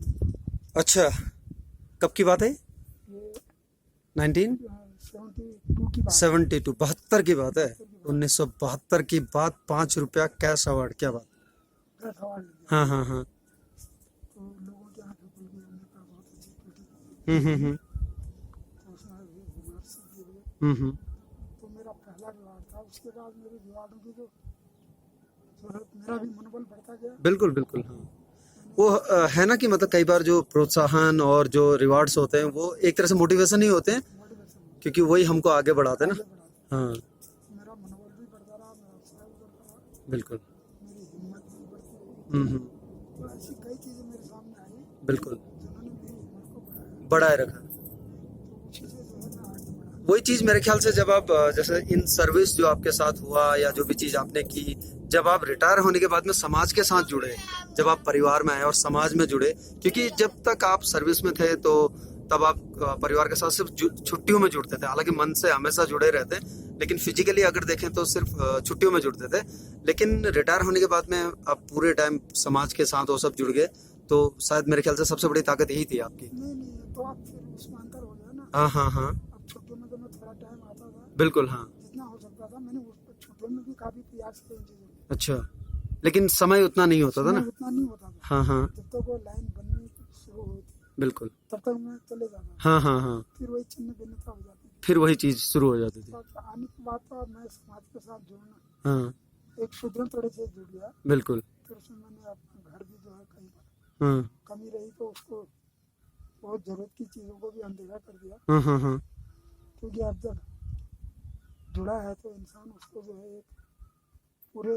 अच्छा, कब की बात है? ये 72 की बात है। 1972 की बात, 5 रुपया कैश अवार्ड, क्या बात। हाँ हाँ हाँ। तो लोगों के यहाँ खुल गए, उन्होंने कहा बहुत अच्छी तो मेरा पहला रिवार्ड था। उसके बाद मेरे रिवार्डों की जो मेरा भी मनोबल बढ़ता गया। बिल्कुल बिल्कुल, हाँ। वो है ना कि मतलब कई बार जो प्रोत्साहन और जो रिवार्ड्स होते हैं वो एक तरह से मोटिवेशन ही होते हैं, क्योंकि वही हमको आगे बढ़ाते हैं ना। हाँ, मेरा मनोबल भी बढ़ता रहा, मेरा उत्साह भी बढ़ता रहा, बिल्कुल। मेरी हिम्मत भी बढ़ती रही। तो ऐसी कई चीजें मेरे सामने आई, बिल्कुल, जिन्होंने मेरी हिम्मत को बढ़ाए रखा। तो उसी से जो है ना आगे बढ़ा। वही चीज मेरे ख्याल से जब आप जैसे इन सर्विस जो आपके साथ हुआ या जो भी चीज आपने की, जब आप रिटायर होने के बाद में समाज के साथ जुड़े, जब आप परिवार में आए और समाज में जुड़े, क्योंकि जब तक आप सर्विस में थे तो तब आप परिवार के साथ सिर्फ छुट्टियों में जुड़ते थे। हालांकि मन से हमेशा जुड़े रहते, लेकिन फिजिकली अगर देखें तो सिर्फ छुट्टियों में जुड़ते थे। लेकिन रिटायर होने के बाद में आप पूरे टाइम समाज के साथ वो सब जुड़ गए, तो शायद मेरे ख्याल से सबसे बड़ी ताकत यही थी आपकी। नहीं तो आप फिर उसमें अंतर हो गया ना। हाँ हाँ हाँ, अब छुट्टियों में तो मैं थोड़ा टाइम आता था, बिल्कुल, हाँ। जितना हो सकता था मैंने उस छुट्टियों में भी काफी प्रयास किए इन चीजों में। अच्छा, लेकिन समय उतना नहीं होता था ना। उतना नहीं होता था। हाँ हाँ, जब तक वो लाइन बननी शुरू हुई थी बिल्कुल, तब तक मैं चले जाता। हाँ हाँ हाँ, फिर वही चिन्ह भिन्नता हो जाती थी। फिर वही चीज शुरू हो जाती थी। आने के बाद तो मैं समाज के साथ जुड़ना, हाँ, एक सूत्र थोड़े से जुड़ गया, बिल्कुल। फिर उसमें मैंने अपना घर भी जो है कहीं पर हाँ कमी रही तो उसको बहुत जरूरत की चीज़ों को भी अनदेखा कर दिया, हाँ हाँ हाँ क्योंकि अब जब जुड़ा है तो इंसान उसको जो है एक पूरे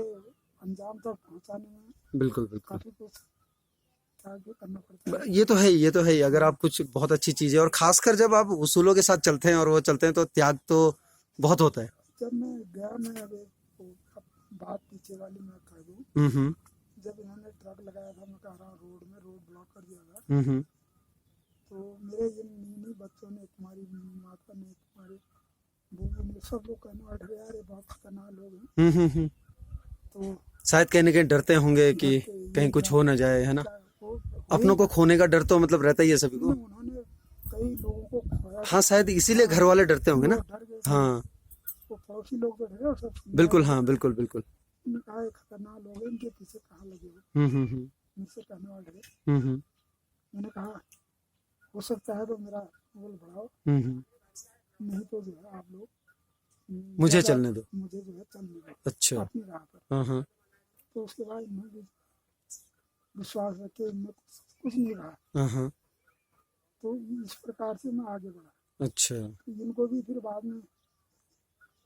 अंजाम तक पहुंचाने में बिल्कुल बिल्कुल। काफ़ी कुछ त्याग भी करना पड़ता है। ये तो है ही, ये तो है ही। अगर आप कुछ बहुत अच्छी चीज़ है, और खासकर जब आप उसूलों के साथ चलते हैं और वो चलते हैं, तो त्याग तो बहुत होता है। जब मैं गया, मैं अब एक अब बात पीछे वाली मैं कर दूँ, हम्म। जब इन्होंने ट्रक लगाया था, मैं कह रहा हूँ रोड में रोड ब्लॉक कर दिया था, हम्म। तो मेरे ये नीनी बच्चों ने, तुम्हारी माता ने, तुम्हारे बूबू ने, सब लोग कहने लगे यार ये बहुत खतरनाक लोग हैं। हम्म। तो शायद कहीं ना कहीं डरते होंगे कि डरते ये कहीं कुछ हो ना जाए, है ना। वो अपनों को खोने का डर तो मतलब रहता ही है सभी को। उन्होंने कई लोगों को खोया, हाँ, शायद इसीलिए घर वाले डरते होंगे ना। वो डर गए थे, हाँ वो पड़ोसी लोग तो डरे और सब सुनने बिल्कुल, वाले हाँ डरे। बिल्कुल बिल्कुल। उन्होंने कहा ये खतरनाक लोग हैं, इनके पीछे कहाँ लगे हो, हम्म। मुझसे कहने वाले डरे। हम्म। मैंने कहा हो सकता है तो मेरा बोल बढ़ाओ, हम्म। नहीं तो जो है आप लोग मुझे ज़्यादा चलने दो। मुझे जो है चलने दो अच्छा। अपनी राह पर। हाँ हाँ तो उसके बाद इन्होंने भी विश्वास रखे, इनमें कुछ नहीं रहा, हाँ हाँ। तो इस प्रकार से मैं आगे बढ़ा। अच्छा। तो इनको भी फिर बाद में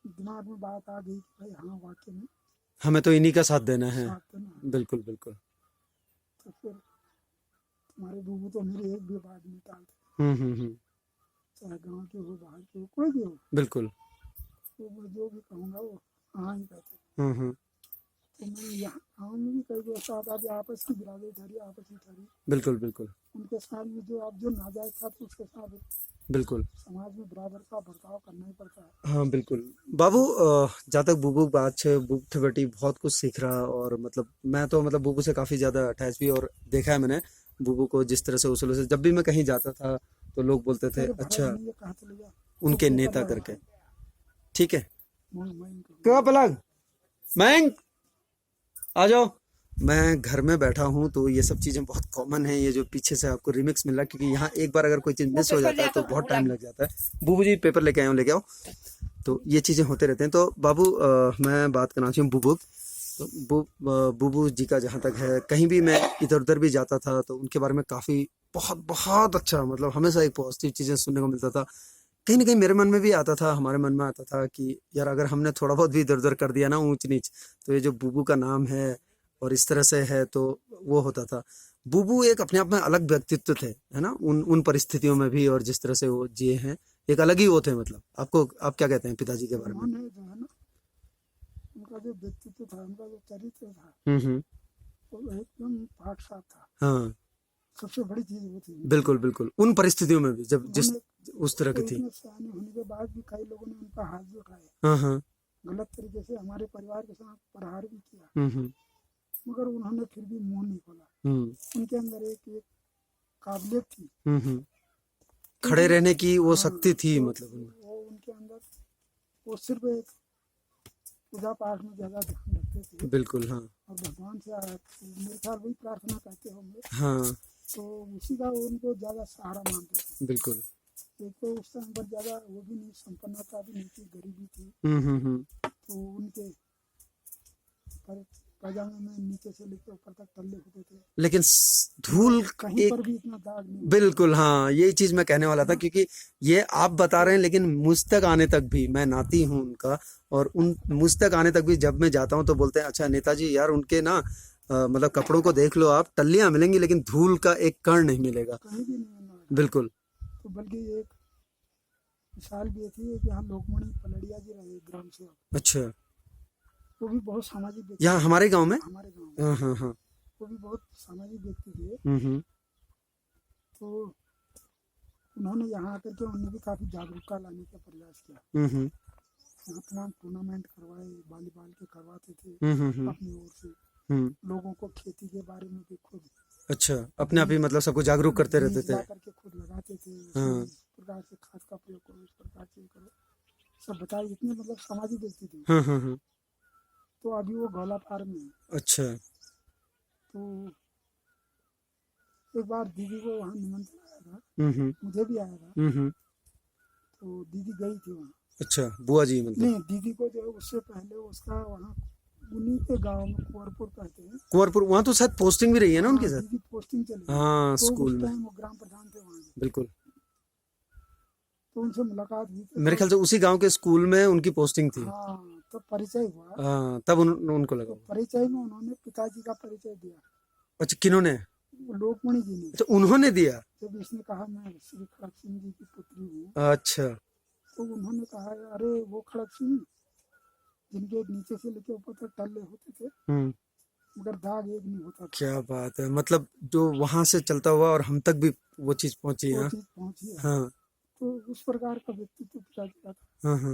दिमाग में बात आ गई कि भाई हाँ वाकई में हमें तो इन्हीं का साथ देना है। साथ देना है। बिल्कुल बिल्कुल। तो फिर तुम्हारे बूबू तो मेरी एक भी बात नहीं टालते, हम्म। चाहे गांव के हो, बाहर के हो, कोई भी हो, बिल्कुल। तो मैं जो भी कहूँगा वो हाँ ही कहते। हम्म। तो मैं यहाँ गाँव में भी कई ऐसा आता है आपस की बिरादरी ठहरी, आपस में ठहरी, बिल्कुल बिल्कुल उनके साथ में जो आप जो नाजायज था तो उसके साथ बिल्कुल। समाज में बराबर का बर्ताव करना ही पड़ता है। हाँ बिल्कुल। बाबू, जहाँ तक बुबू बात છે, बुब थे बेटी बहुत कुछ सीख रहा, और मतलब मैं तो मतलब बुबू से काफ़ी ज़्यादा अटैच भी, और देखा है मैंने बुबू को जिस तरह से उसूलों से, जब भी मैं कहीं जाता था तो लोग बोलते थे मेरे भरत अच्छा ने ये कहा चले गया उनके तो नेता पेपर करके। ठीक है। मैं इनको क्या पलग मैंग आ जाओ। मैं घर में बैठा हूँ तो ये सब चीज़ें बहुत कॉमन है, ये जो पीछे से आपको रिमिक्स मिल रहा है, क्योंकि यहाँ एक बार अगर कोई चीज़ मिस हो जाता है तो बहुत टाइम लग जाता है। बूबू जी पेपर लेके आए हो, लेके आओ। तो ये चीज़ें होते रहते हैं। तो बाबू, मैं बात करना चाहूँ बुबू, तो बुबू जी का जहाँ तक है, कहीं भी मैं इधर उधर भी जाता था तो उनके बारे में काफ़ी बहुत बहुत अच्छा, मतलब हमेशा एक पॉजिटिव चीज़ें सुनने को मिलता था। कहीं ना कहीं मेरे मन में भी आता था, हमारे मन में आता था कि यार अगर हमने थोड़ा बहुत भी इधर उधर कर दिया ना ऊंच नीच, तो ये जो बुबू का नाम है और इस तरह से है, तो वो होता था। बुबू एक अपने आप में अलग व्यक्तित्व थे, है ना, उन उन परिस्थितियों में भी, और जिस तरह से वो जिए हैं, एक अलग ही वो थे। मतलब आपको, आप क्या कहते हैं पिताजी के बारे में? उन्होंने जो है ना, उनका जो व्यक्तित्व था, उनका जो चरित्र था, हम्म। वो एकदम पाक साफ था। हाँ सबसे बड़ी चीज वो थी। बिल्कुल बिल्कुल। उन परिस्थितियों में भी जब जिस उन्होंने उस तरह की तो थी। इतने सयाने होने के बाद भी कई लोगों ने उनका हाथ भी उठाया, हाँ हाँ। गलत तरीके से हमारे परिवार के साथ प्रहार भी किया, हम्म। मगर उन्होंने फिर भी मुंह नहीं खोला। हम्म उनके अंदर एक काबिलियत थी, हम्म। खड़े रहने की वो हाँ, शक्ति थी, तो मतलब उनमें। वो उनके अंदर वो सिर्फ एक पूजा पाठ में ज़्यादा ध्यान रखते थे, बिल्कुल। हाँ और भगवान से मेरे ख्याल वही प्रार्थना करते होंगे, हाँ तो उसी का उनको ज़्यादा सहारा मानते थे। बिल्कुल। एक तो उस टाइम पर ज़्यादा वो भी नहीं, संपन्नता भी नहीं थी, गरीबी थी, हम्म। तो उनके पैजामे में नीचे से लेकर ऊपर तक टल्ले होते थे, लेकिन धूल कहीं एक, पर भी इतना दाग नहीं होता। बिल्कुल हाँ, यही चीज मैं कहने वाला था, क्योंकि ये आप बता रहे हैं, लेकिन मुझ तक आने तक भी, मैं नाती हूँ उनका, और उन मुझ तक आने तक भी जब मैं जाता हूँ तो बोलते हैं अच्छा नेताजी यार उनके ना मतलब कपड़ों को देख लो आप, टल्लियां मिलेंगी लेकिन धूल का एक कण नहीं मिलेगा। कहीं भी नहीं मिलना है। बिल्कुल। तो बल्कि एक मिसाल भी थी कि यहाँ लोकमणि पलड़िया जी रहे ग्राम सेवक, अच्छा। वो भी बहुत सामाजिक व्यक्ति, यहाँ हमारे गांव में? हमारे गाँव में हाँ हाँ हाँ। वो भी बहुत सामाजिक व्यक्ति थे। हम्म। तो उन्होंने यहाँ आकर के उन्होंने भी काफ़ी जागरूकता लाने का प्रयास किया। हम्म। यहाँ तमाम टूर्नामेंट करवाए, वॉलीबॉल के करवाते थे हम्म। अपनी ओर से, हम्म। लोगों को खेती के बारे में भी खुद अच्छा, अपने आप ही मतलब सबको जागरूक करते रहते बीज थे। ला करके खुद लगाते थे, हाँ। इस प्रकार से खाद का प्रयोग करो, इस प्रकार से करो, सब बताए। इतने मतलब सामाजिक व्यक्ति थे। हाँ। तो अभी वो गौला फार्म में है। अच्छा। तो एक बार दीदी को वहाँ निमंत्रण आया था, हम्म। मुझे भी आया था, हम्म। तो दीदी गई थी वहाँ। अच्छा, बुआ जी मतलब? नहीं, दीदी को जो है उससे पहले उसका वहाँ उन्हीं के गांव में कुंवरपुर कहते हैं। कुंवरपुर, वहाँ तो शायद पोस्टिंग भी रही है ना उनके साथ। दीदी पोस्टिंग चली गई। हाँ, तो स्कूल उस में। टाइम वो ग्राम प्रधान थे वहाँ के। बिल्कुल, तो उनसे मुलाकात हुई थी मेरे तो ख्याल से उसी गांव के स्कूल में उनकी पोस्टिंग थी। हाँ तो परिचय हुआ। हाँ, तब उनको लगा तो होगा। परिचय में उन्होंने पिताजी का परिचय दिया, अच्छा, किन्होंने? वो लोकमणि जी ने। अच्छा, उन्होंने दिया। जब इसने कहा मैं श्री खड़क सिंह जी की पुत्री हूँ, अच्छा। तो उन्होंने कहा अरे वो खड़क सिंह जिनके नीचे से लेके ऊपर तक टल्ले होते थे, हम्म, मगर दाग एक नहीं होता था। क्या बात है, मतलब जो वहां से चलता हुआ और हम तक भी वो चीज पहुंची है। वो चीज पहुंची है। हाँ तो उस प्रकार का व्यक्तित्व पिताजी का था। हाँ हाँ।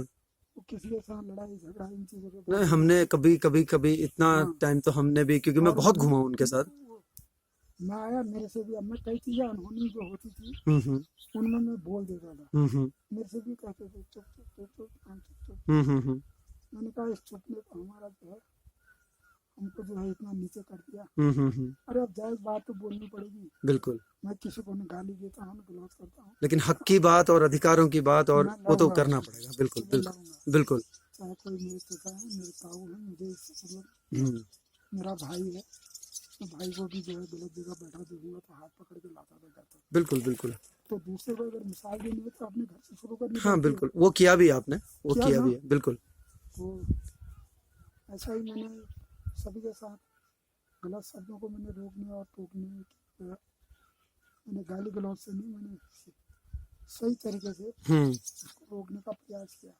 वो किसी के साथ लड़ाई झगड़ा इन चीजों के नहीं, बारे में हमने कभी इतना हाँ। टाइम तो हमने भी, क्योंकि मैं और बहुत घुमा हूं उनके साथ। मैं आया, मेरे से भी अब मैं कई चीजें अनहोनी जो होती थी हम्म उनमें मैं बोल देता था। हम्म मेरे से भी कहते थे चुप चुप चुप चुप हाँ, चुप चुप। हम्म। मैंने कहा इस चुपने को हमारा जो है हमको जो है इतना नीचे कर दिया। हम्म। अरे अब जायज बात तो बोलनी पड़ेगी। बिल्कुल, मैं किसी को न गाली देता हूँ न गलौज करता हूँ। लेकिन हक की बात और अधिकारों की बात और मैं वो तो लड़ूंगा करना उससे, पड़ेगा। बिल्कुल मैं बिल्कुल लड़ूंगा। बिल्कुल। चाहे कोई मेरे पिता है, मेरे ताऊ है, मुझे इससे मतलब हम्म, मेरा भाई है, तो भाई को भी जो है गलत जगह बैठा दूंगा तो हाथ पकड़ के लाता था कहता। बिल्कुल बिल्कुल। तो दूसरे को अगर मिसाल देनी है तो अपने घर से शुरू करनी हाँ पड़ती है। बिल्कुल, वो किया भी आपने, वो किया किया ना। भी है, बिल्कुल। तो ऐसा ही मैंने सभी के साथ गलत शब्दों को मैंने रोकने और टोकने की मैंने गाली गलौज से नहीं, मैंने सही तरीके से उसको रोकने का प्रयास किया।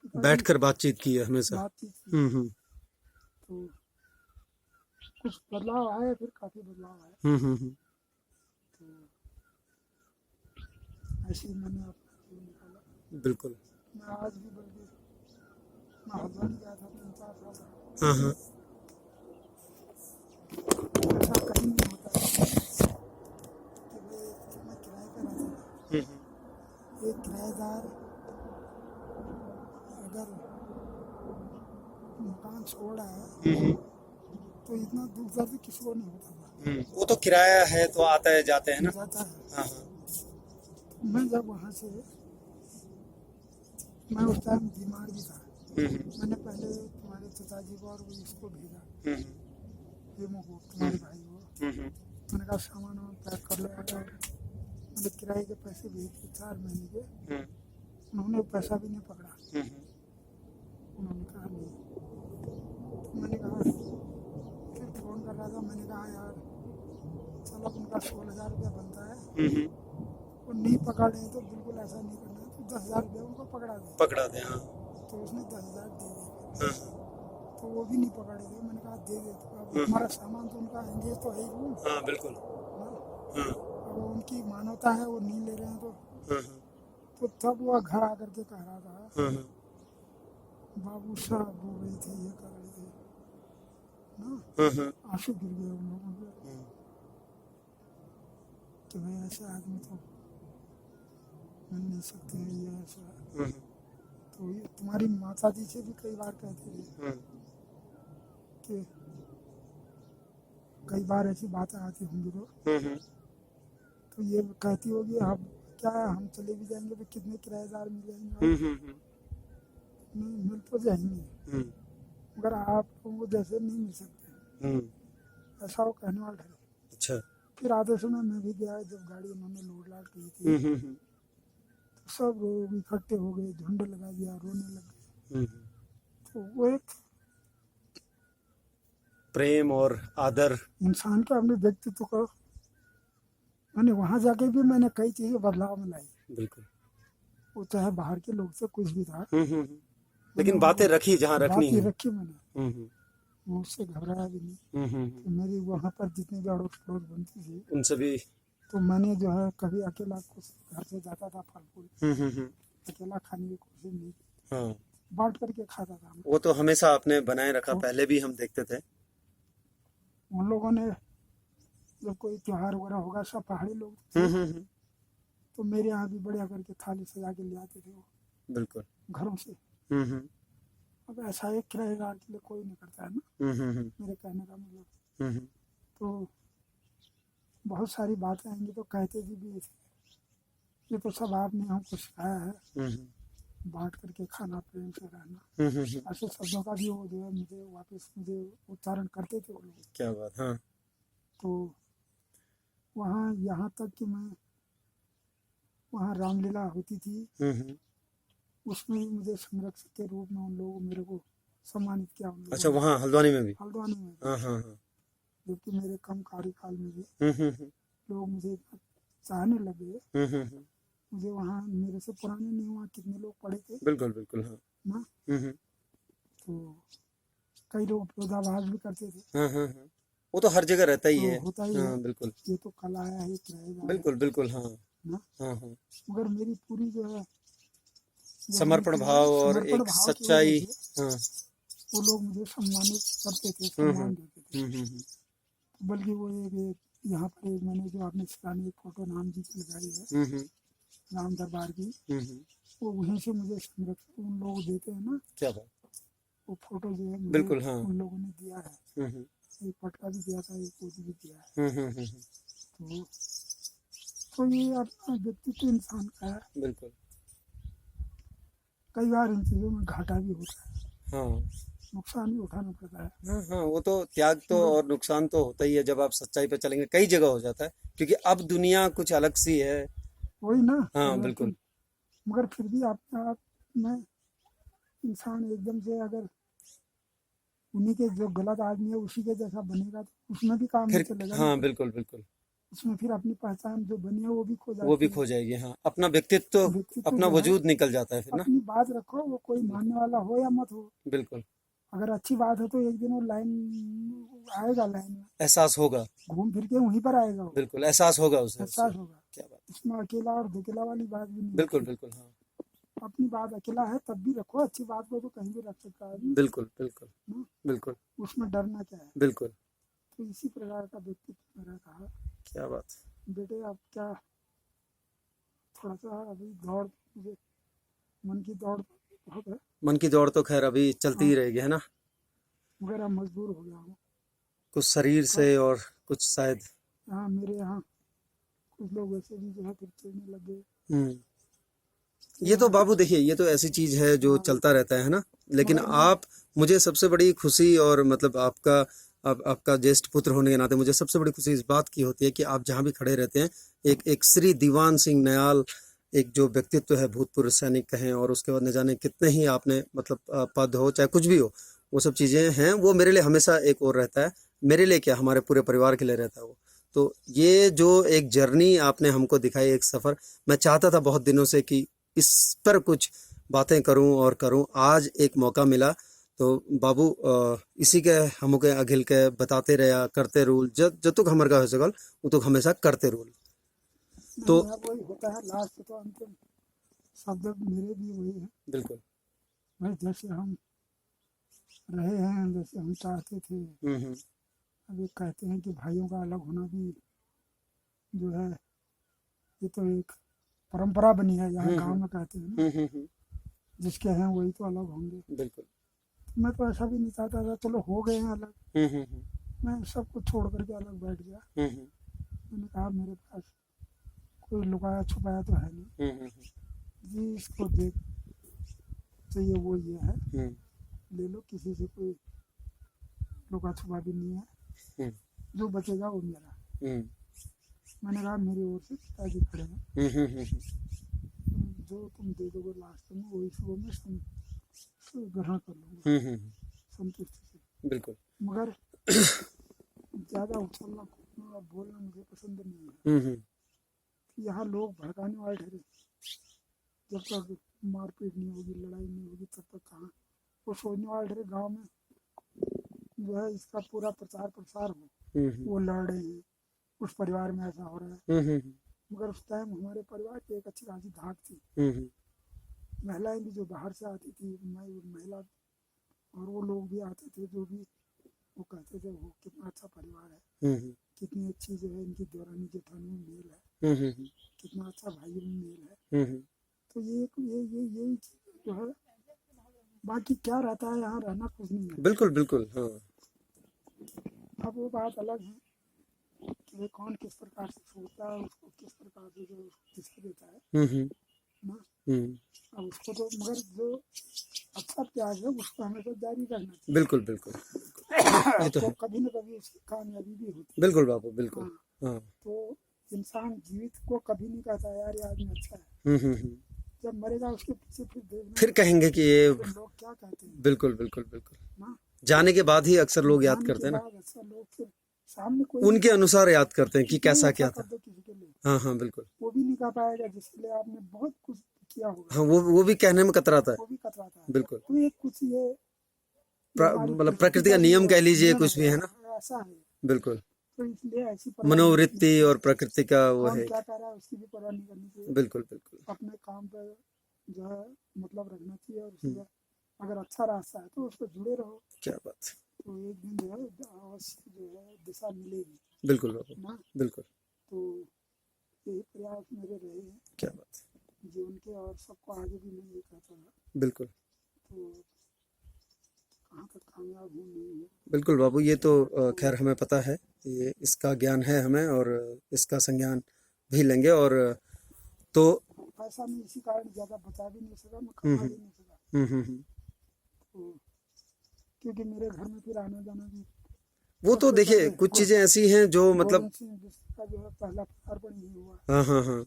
पिताजी बैठकर बातचीत की है हमेशा। बातचीत की तो कुछ बदलाव आया, फिर काफी बदलाव आया। तो ऐसे ही मैंने अपना जीवन निकाला। बिल्कुल। मैं आज भी बल्कि मैं हल्द्वानी गया था 3-4 साल रहा। हाँ हाँ। ऐसा कहीं नहीं होता है कि मैं किराए पर रहता था। एक किराएदार अगर मकान छोड़ रहा है तो इतना दुख दर्द किसी को नहीं होता था। वो तो किराया है तो आता है जाते हैं ना। जाता है। हाँ हाँ। मैं जब वहाँ से मैं उस टाइम बीमार भी था। मैंने पहले तुम्हारे पिताजी को और वो इसको भेजा, हेमो को, तुम्हारे भाई को। मैंने कहा सामान वामान पैक कर लो और मैंने किराए के पैसे भेज दिए 4 महीने के। उन्होंने पैसा भी नहीं पकड़ा। उन्होंने कहा नहीं। तो मैंने कहा फिर फ़ोन कर रहा था, मैंने कहा यार चलो उनका 16,000 रुपया बनता है, वो नहीं पकड़ रहे तो बिल्कुल ऐसा नहीं करना है, तो 10,000 रुपया उनको पकड़ा दे। हाँ। तो उसने 10,000 दे दिए। तो वो भी नहीं पकड़े थे। मैंने कहा दे दे, तो अब हमारा सामान तो उनका एंगेज तो है ही नहीं। हाँ बिल्कुल। अब उनकी मानवता है, वो नहीं ले रहे हैं तो तब वह घर आकर के कह रहा था बाबू साहब रो रहे थे, ये कर रहे थे ना, आंसू गिर गए उन लोगों के कि भाई ऐसे आदमी तो मिल नहीं सकते हैं, ये ऐसा। तो ये तुम्हारी माता जी से भी कई बार कहते थे कि कई बार ऐसी बातें आती होंगी तो ये कहती होगी अब क्या है, हम चले भी जाएंगे तो कितने किराएदार मिल जाएंगे, नहीं मिल तो जाएंगे मगर आप लोगों को जैसे नहीं मिल सकते, ऐसा वो कहने वाला है। अच्छा। फिर आधे समय मैं भी गया, जब गाड़ी उन्होंने लोड लाड की थी तो सब लोग इकट्ठे हो गए, झुंड लगा दिया, रोने लग गए। तो वो एक प्रेम और आदर इंसान के अपने व्यक्तित्व को मैंने वहां जाके भी मैंने कई चीजें बदलाव में लाई। बिल्कुल। वो चाहे बाहर के लोग से कुछ भी था, लेकिन बातें रखी जहाँ रखनी बातें है। रखी मैंने, मैं उससे घबराया भी नहीं। तो मेरी वहाँ पर जितनी भी अड़ोस पड़ोस बनती थी उनसे भी तो मैंने जो है कभी अकेला कुछ घर से जाता था फल फूल, अकेला खाने की कोशिश नहीं की, हाँ, बांट करके खाता था। वो तो हमेशा आपने बनाए रखा, पहले भी हम देखते थे। उन लोगों ने जब कोई त्योहार वगैरह होगा, सब पहाड़ी लोग थे, तो मेरे यहाँ भी बढ़िया करके थाली सजा के ले आते थे वो बिल्कुल घरों से। अब ऐसा एक किराएदार के लिए कोई नहीं करता है ना, मेरे कहने का मतलब। तो बहुत सारी बातें आएंगी तो कहते भी थे ये तो सब आपने हमको सिखाया है, बांट करके खाना, प्रेम से रहना, हम्म। ऐसे शब्दों का भी वो जो है मुझे वापस मुझे उच्चारण करते थे वो लोग। क्या बात, हाँ। तो वहाँ यहाँ तक कि मैं वहाँ रामलीला होती थी, हम्म। उसमें भी मुझे संरक्षक के रूप में उन लोगों मेरे को सम्मानित किया उन लोगों अच्छा, ने, वहाँ हल्द्वानी में भी? हल्द्वानी में भी। हाँ हाँ हाँ। जबकि मेरे कम कार्यकाल में भी हम्म। लोग मुझे इतना चाहने लगे। हम्म। मुझे वहाँ मेरे से पुराने नहीं, वहाँ कितने लोग पढ़े थे बिल्कुल बिल्कुल, हाँ। ना, हम्म। तो कई लोग विरोधाभास भी करते थे। हाँ हाँ हाँ, वो तो हर जगह रहता ही तो है। होता ही है, हाँ बिल्कुल ये तो कल आया है, एक रहेगा है बिल्कुल बिल्कुल, हाँ ना। हाँ हाँ। मगर मेरी पूरी जो है जर्नी समर्पण जो है भाव और समर्पण एक भाव की वजह सच्चाई। से हाँ। वो लोग मुझे सम्मानित करते थे, हम्म सम्मान देते थे। हम्म। बल्कि वो एक यहाँ पर एक मैंने जो आपने सिखाने एक फोटो राम जी की लगाई है, हम्म राम दरबार की, हम्म। वो वहीं से मुझे संरक्षण उन लोग देते हैं ना, क्या बात, वो फोटो जो है मुझे बिल्कुल, हाँ। उन लोगों ने दिया है। हम्म एक पटका भी दिया था, एक पोती भी दिया है। हम्म। तो तो ये अपना व्यक्तित्व इंसान का है। बिल्कुल, कई बार इन चीज़ों में घाटा भी होता है, हाँ नुकसान भी उठाना पड़ता है, हाँ हाँ, वो तो त्याग तो मगर और नुकसान तो होता ही है। जब आप सच्चाई पे चलेंगे कई जगह हो जाता है, क्योंकि अब दुनिया कुछ अलग सी है। वही ना हाँ बिल्कुल। परिवर्तन। मगर फिर भी अपने आप में इंसान एकदम से अगर उन्हीं के जो गलत आदमी है उसी के जैसा बनेगा तो उसमें भी काम नहीं फिर चलेगा ना। हाँ फिर बिल्कुल बिल्कुल, उसमें फिर अपनी पहचान जो बनी है वो भी खो वो भी जाती है। खो जाएगी। हाँ, अपना व्यक्तित्व, व्यक्तित्व अपना जो है वजूद निकल जाता है फिर ना। अपनी बात रखो, वो कोई बिल्कुल मानने वाला हो या मत हो। बिल्कुल। अगर अच्छी बात है तो एक दिन वो लाइन आएगा, लाइन में एहसास होगा, घूम फिर के वहीं पर आएगा, वो बिल्कुल एहसास होगा उसे उससे। एहसास होगा। क्या बात, इसमें अकेला और धुकेला वाली बात भी नहीं बिल्कुल होती। बिल्कुल, हाँ। अपनी बात अकेला है तब भी रखो, अच्छी बात को तो कहीं भी रख सकता है आदमी बिल्कुल बिल्कुल ना, बिल्कुल उसमें डरना क्या है। बिल्कुल। तो इसी प्रकार का व्यक्तित्व मेरा था। क्या बात। बेटे अब क्या, थोड़ा सा अभी दौड़, मुझे मन की दौड़ बहुत है। मन की दौड़ तो खैर अभी चलती हाँ, ही रहेगी, है ना। मगर अब मजबूर हो गया हूँ। कुछ शरीर कब से और कुछ शायद। यहाँ मेरे यहाँ कुछ लोग वैसे भी जो है फिर चिढ़ने लग गए हम्म। कि ये तो हाँ बाबू देखिए, ये तो ऐसी चीज है जो हाँ। चलता रहता है ना। लेकिन मगर मैं आप, मुझे सबसे बड़ी खुशी और मतलब आपका, आपका ज्येष्ठ पुत्र होने के नाते मुझे सबसे बड़ी खुशी इस बात की होती है कि आप जहाँ भी खड़े रहते हैं, एक एक श्री दीवान सिंह नयाल, एक जो व्यक्तित्व है, भूतपूर्व सैनिक कहें और उसके बाद न जाने कितने ही आपने मतलब पद हो चाहे कुछ भी हो, वो सब चीज़ें हैं, वो मेरे लिए हमेशा एक और रहता है। मेरे लिए क्या, हमारे पूरे परिवार के लिए रहता है वो। तो ये जो एक जर्नी आपने हमको दिखाई, एक सफ़र, मैं चाहता था बहुत दिनों से कि इस पर कुछ बातें करूं और करूं, आज एक मौका मिला। तो बाबू इसी के हमके अघिल के बताते रहा करते रूल, जब जब तक हमर का हो सकल वो तो हमेशा करते रूल। तो नहीं, अब वही होता है लास्ट तो अंतिम शब्द मेरे भी वही है। बिल्कुल। भाई जैसे हम रहे हैं, जैसे हम चाहते थे। हम्म। अब ये कहते हैं कि भाइयों का अलग होना भी जो है, ये तो एक परंपरा बनी है, यहाँ गांव हम्म में कहते हैं ना, हम्म। जिसके हैं वही तो अलग होंगे। बिल्कुल। तो मैं तो ऐसा भी नहीं चाहता था, चलो हो गए हैं अलग, हम्म। मैं सब कुछ छोड़ करके अलग बैठ गया। हम्म मैंने कहा मेरे पास कोई लुकाया छुपाया तो है नहीं, हम्म जिसको देख चाहिए वो ये है, हम्म ले लो, किसी से कोई लुका छुपा भी नहीं है, हम्म जो बचेगा वो मेरा। हम्म मैंने कहा मेरी ओर से पिताजी खड़े हैं, जो तुम दे दोगे लास्ट में वही से मैं ग्रहण कर लूँगा संतुष्टि से। बिल्कुल। मगर ज़्यादा उछलना कूदना और बोलना मुझे पसंद नहीं है। हम्म। यहाँ लोग भड़काने वाले ठहरे, जब तक मारपीट नहीं होगी, लड़ाई नहीं होगी, तब तक कहाँ। वो सोचने वाले ठहरे गाँव में जो है इसका पूरा प्रचार प्रसार हो, वो लड़ रहे हैं, उस परिवार में ऐसा हो रहा है। मगर उस टाइम हमारे परिवार की एक अच्छी खासी धाक थी, महिलाएं भी जो बाहर से आती थी, महिला और वो लोग भी आते थे, जो भी वो कहते थे वो कितना अच्छा परिवार है, कितनी अच्छी जो है इनकी देवरानी जेठानी में मेल है, कितना अच्छा भाइयों में मेल है। तो यही चीज़ जो है, बाकी क्या रहता है यहाँ रहना कुछ नहीं है। बिल्कुल बिल्कुल, हाँ। अब वो बात अलग है कि भाई कौन किस प्रकार से सोचता है, उसको किस प्रकार से जो उसको किसको देता है, ना। हम्म, अब उसको तो मगर जो अच्छा प्याज है उसको हमेशा जारी रहना चाहिए। बिल्कुल बिल्कुल ये तो तो है। कभी न कभी उसकी कामयाबी भी होती बिल्कुल बाबू बिल्कुल। है। हाँ, हाँ। तो इंसान जीवित को कभी नहीं कहता यार ये आदमी अच्छा है। हम्म। जब मरेगा उसके पीछे फिर देखना फिर कहेंगे कि ये कि लोग क्या कहते हैं बिल्कुल बिल्कुल बिल्कुल ना। जाने के बाद ही अक्सर लोग याद जाने करते के हैं ना, बाद अच्छा लोग फिर सामने कोई उनके नहीं अनुसार याद करते हैं कि कितना ही कैसा अच्छा क्या कर था। दो किसी के लिए हाँ हाँ बिल्कुल। वो भी नहीं कह पाएगा जिसके लिए आपने बहुत कुछ किया होगा। हाँ वो भी कहने में कतराता है। वो भी कतराता है। बिल्कुल। तो ये कुछ ये हमारी मतलब प्रकृति प्रकृति का का भी नियम कह लीजिए, नियम कुछ भी है ना। है ऐसा है। बिल्कुल। तो इसलिए ऐसी परवाह नहीं करनी मनोवृत्ति चाहिए। और प्रकृति का वो कौन है। क्या कर रहा है उसकी भी परवाह नहीं करनी चाहिए। बिल्कुल बिल्कुल। अपने काम पर जो है मतलब रखना चाहिए और हम्म, उसमें अगर अच्छा रास्ता है तो उस पर जुड़े रहो। क्या बात। तो एक दिन जो है अवश्य जो है दिशा मिलेगी बिल्कुल बाबू ना। बिल्कुल। तो यही प्रयास मेरे रहे हैं क्या बात। जीवन के और सबको आगे भी मैं ये कहता था। बिल्कुल तो कहाँ तक कामयाब हूँ नहीं हूँ बिल्कुल बाबू, ये तो खैर हमें पता है, ये इसका ज्ञान है हमें, और इसका संज्ञान भी लेंगे। और तो पैसा मैं इसी कारण ज़्यादा बचा भी नहीं सका, मैं हम्म कमा भी हम्म नहीं सका। हम्म। तो क्योंकि मेरे घर में फिर आना जाना भी वो तो सबसे देखिए पहले कुछ चीजें ऐसी हैं जो मतलब। गोविंद सिंह जिसका जो है पहला पदार्पण ही हुआ। हाँ हाँ हाँ।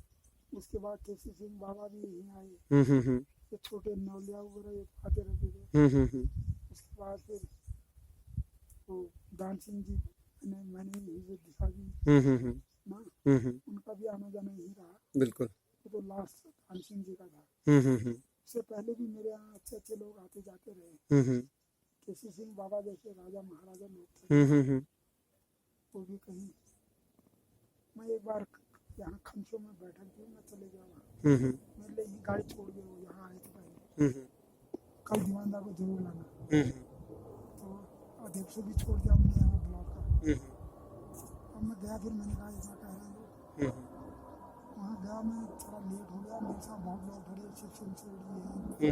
उसके बाद केसी सिंह बाबा भी यहीं आए। हम्म। ये छोटे नौलिया वगैरह ये आते रहते थे। हम्म। उसके बाद फिर वो दान सिंह जी ने मैंने ही जो दिखा दी हम्म। ना, उनका भी आना जाना यही रहा। बिल्कुल। वो तो लास्ट दान सिंह जी का था। हम्म। उससे पहले भी मेरे यहाँ अच्छे अच्छे लोग आते जाते रहे। हम्म केसी सिंह बाबा जैसे राजा महाराजा लोग थे हम्म। वो भी कहीं। मैं एक बार यहाँ खमसों में बैठक थी, मैं चले गया वहाँ। हम्म मेरे लिए ही गाड़ी छोड़ गए, वो यहाँ आए थे पहले। हम्म कल दीवानदार को जरूर लाना। हम्म तो अध्यक्ष भी छोड़ दिया हमने यहाँ ब्लॉक का। हम्म अब मैं गया, फिर मैंने कहा इतना कह रहे हैं लोग। वहाँ गया मैं, थोड़ा लेट हो गया। मेरे साथ बहुत लोग खड़े, शिव सिंह सोड़ी है, ये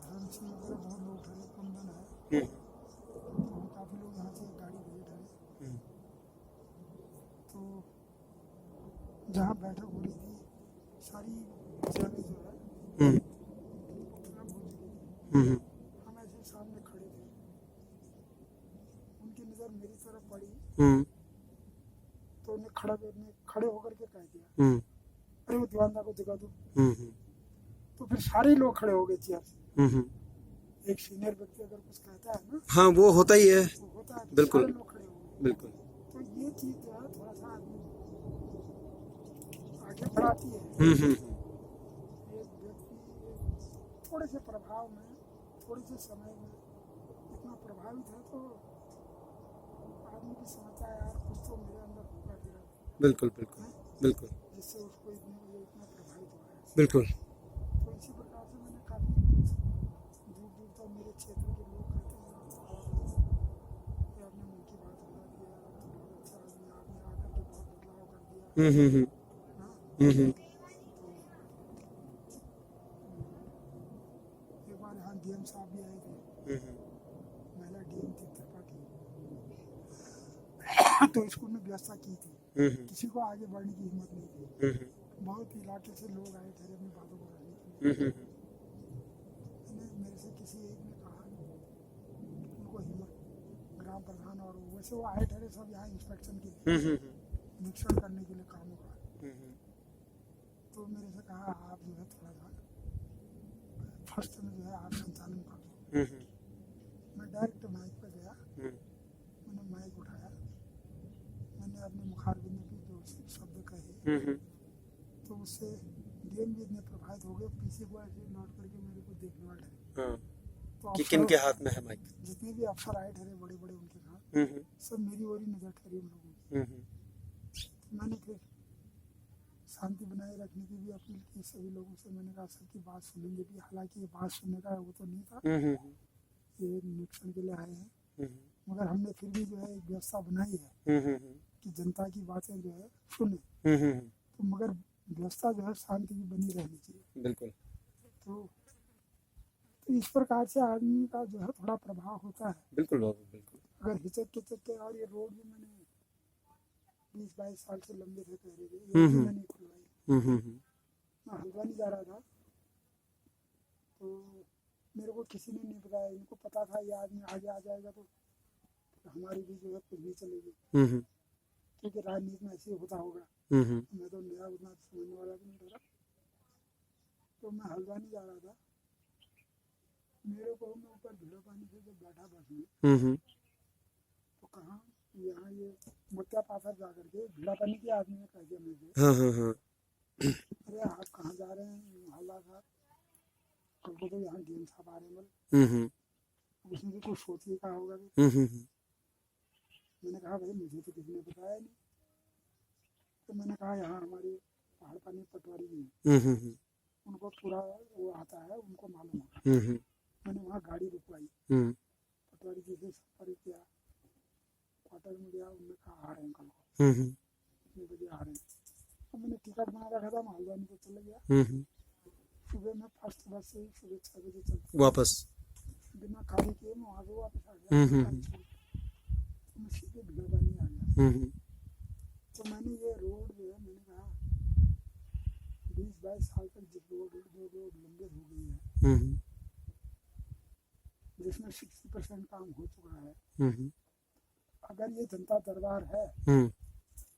धर्म सिंह वगैरह बहुत लोग खड़े, कुंदन है। तो काफ़ी लोग यहाँ से गाड़ी भेजे खड़े। तो जहाँ बैठक हो रही थी सारी जगह जो है उतना बुझ गई। हम ऐसे सामने खड़े थे, उनकी नज़र मेरी तरफ पड़ी तो उन्हें खड़े होकर के कह दिया अरे वो दीवानदार को जगा दो। तो फिर सारे लोग खड़े हो गए चेयर से। एक सीनियर व्यक्ति अगर कुछ कहता है ना, हाँ वो होता ही है। वो होता है तो बिल्कुल सारे लोग खड़े हो गए। बिल्कुल। तो ये चीज़ जो है थोड़ा सा आदमी आगे बढ़ाती है। एक व्यक्ति थोड़े से प्रभाव में, थोड़े से समय में इतना प्रभावित है तो आदमी भी समझता है यार कुछ तो मेरे अंदर होगा गिरा बिल्कुल बिल्कुल बिल्कुल जिससे उसको इतना प्रभावित हो रहा है। बिल्कुल। तो इसी प्रकार से मैंने काफ़ी कुछ दूर दूर तक मेरे क्षेत्र के लोग कहते हैं कि आपने मन की बात बता दिया, बहुत अच्छा आदमी, आपने आकर के बहुत बदलाव कर दिया। हाँ। एक बार यहाँ डीएम साहब भी आए थे, महिला डीएम थी त्रिपाठी। तो स्कूल में व्यवस्था की थी, किसी को आगे बढ़ने की हिम्मत नहीं थी। बहुत इलाके से लोग आए थे अपनी बातों को रखने के लिए। मेरे से किसी एक ने कहा उनको हिम्मत, ग्राम प्रधान और वैसे वो आए ठहरे सब यहाँ इंस्पेक्शन के लिए, निरीक्षण करने के लिए कामों का। तो मेरे से कहा आप जो है थोड़ा सा फर्स्ट में जो है आप संचालन कर दो। मैं डायरेक्ट माइक पर गया, मैंने माइक उठाया, मैंने अपने मुखारबिंद की जो शब्द कहे तो उससे डीएम भी इतने प्रभावित हो गए, पीछे को ऐसे लौट करके मेरे को देखने वाले। तो कि किन के हाथ में है माइक? जितने भी अफसर आए ठहरे बड़े बड़े उनके साथ सब मेरी ओर ही नजर ठहरी उन लोगों की। तो मैंने फिर शांति बनाए रखने की भी अपील की सभी लोगों से। मैंने कहा सबकी बात सुनेंगे भी, हालांकि ये बात सुनने का वो तो नहीं था, ये निरीक्षण के लिए आए हैं, मगर हमने फिर भी जो है एक व्यवस्था बनाई है कि जनता की बातें जो है सुने। तो मगर व्यवस्था जो है शांति की बनी रहनी चाहिए। बिल्कुल। तो इस प्रकार से आदमी का जो है थोड़ा प्रभाव होता है। बिल्कुल बाबू बिल्कुल। अगर हिचक के और ये रोड भी मैंने 20-22 साल से लंबे से कह रहे थे, ये भी मैंने खुलवाई। मैं हल्द्वानी जा रहा था, तो मेरे को किसी ने नहीं बताया। इनको पता था ये आदमी आगे आ जाएगा तो हमारी भी जो है कुछ भी चलेगी, क्योंकि राजनीति में ऐसे ही होता होगा। मैं तो नया उतना समझने वाला भी नहीं था। तो मैं हल्द्वानी जा रहा था, मेरे को मैं ऊपर भीड़ा पानी से जब बैठा बस में, तो कहाँ यहाँ ये मुत्या पाथर जा करके भीड़ा पानी के आदमी ने कह दिया मुझे, अरे आप कहाँ जा रहे हैं हल्ला साहब, कल को तो यहाँ गेम साहब आ रहे हैं। उसने भी कुछ सोच ही कहा होगा। मैंने कहा भाई मुझे तो किसी ने बताया नहीं। तो मैंने कहा यहाँ हमारी पहाड़ पानी पटवारी भी है, उनको पूरा वो आता है, उनको मालूम होगा। मैंने वहाँ गाड़ी रुकवाई, पटवारी जी से संपर्क किया, क्वार्टर में गया, उन्होंने कहा आ रहे हैं कल को, इतने बजे आ रहे हैं। तो मैंने टिकट बना रखा था, मैं हल्द्वानी को चले गया। सुबह में फर्स्ट बस से सुबह 6 बजे चलती वापस बिना खाली किए मैं वहाँ से वापस आ गया। तो मैं सीधे भीड़पानी आ गया। तो मैंने ये रोड जो है, मैंने कहा 20-22 साल तक जो रोड लंबे हो गई है, जिसमें 60% काम हो चुका है, अगर ये जनता दरबार है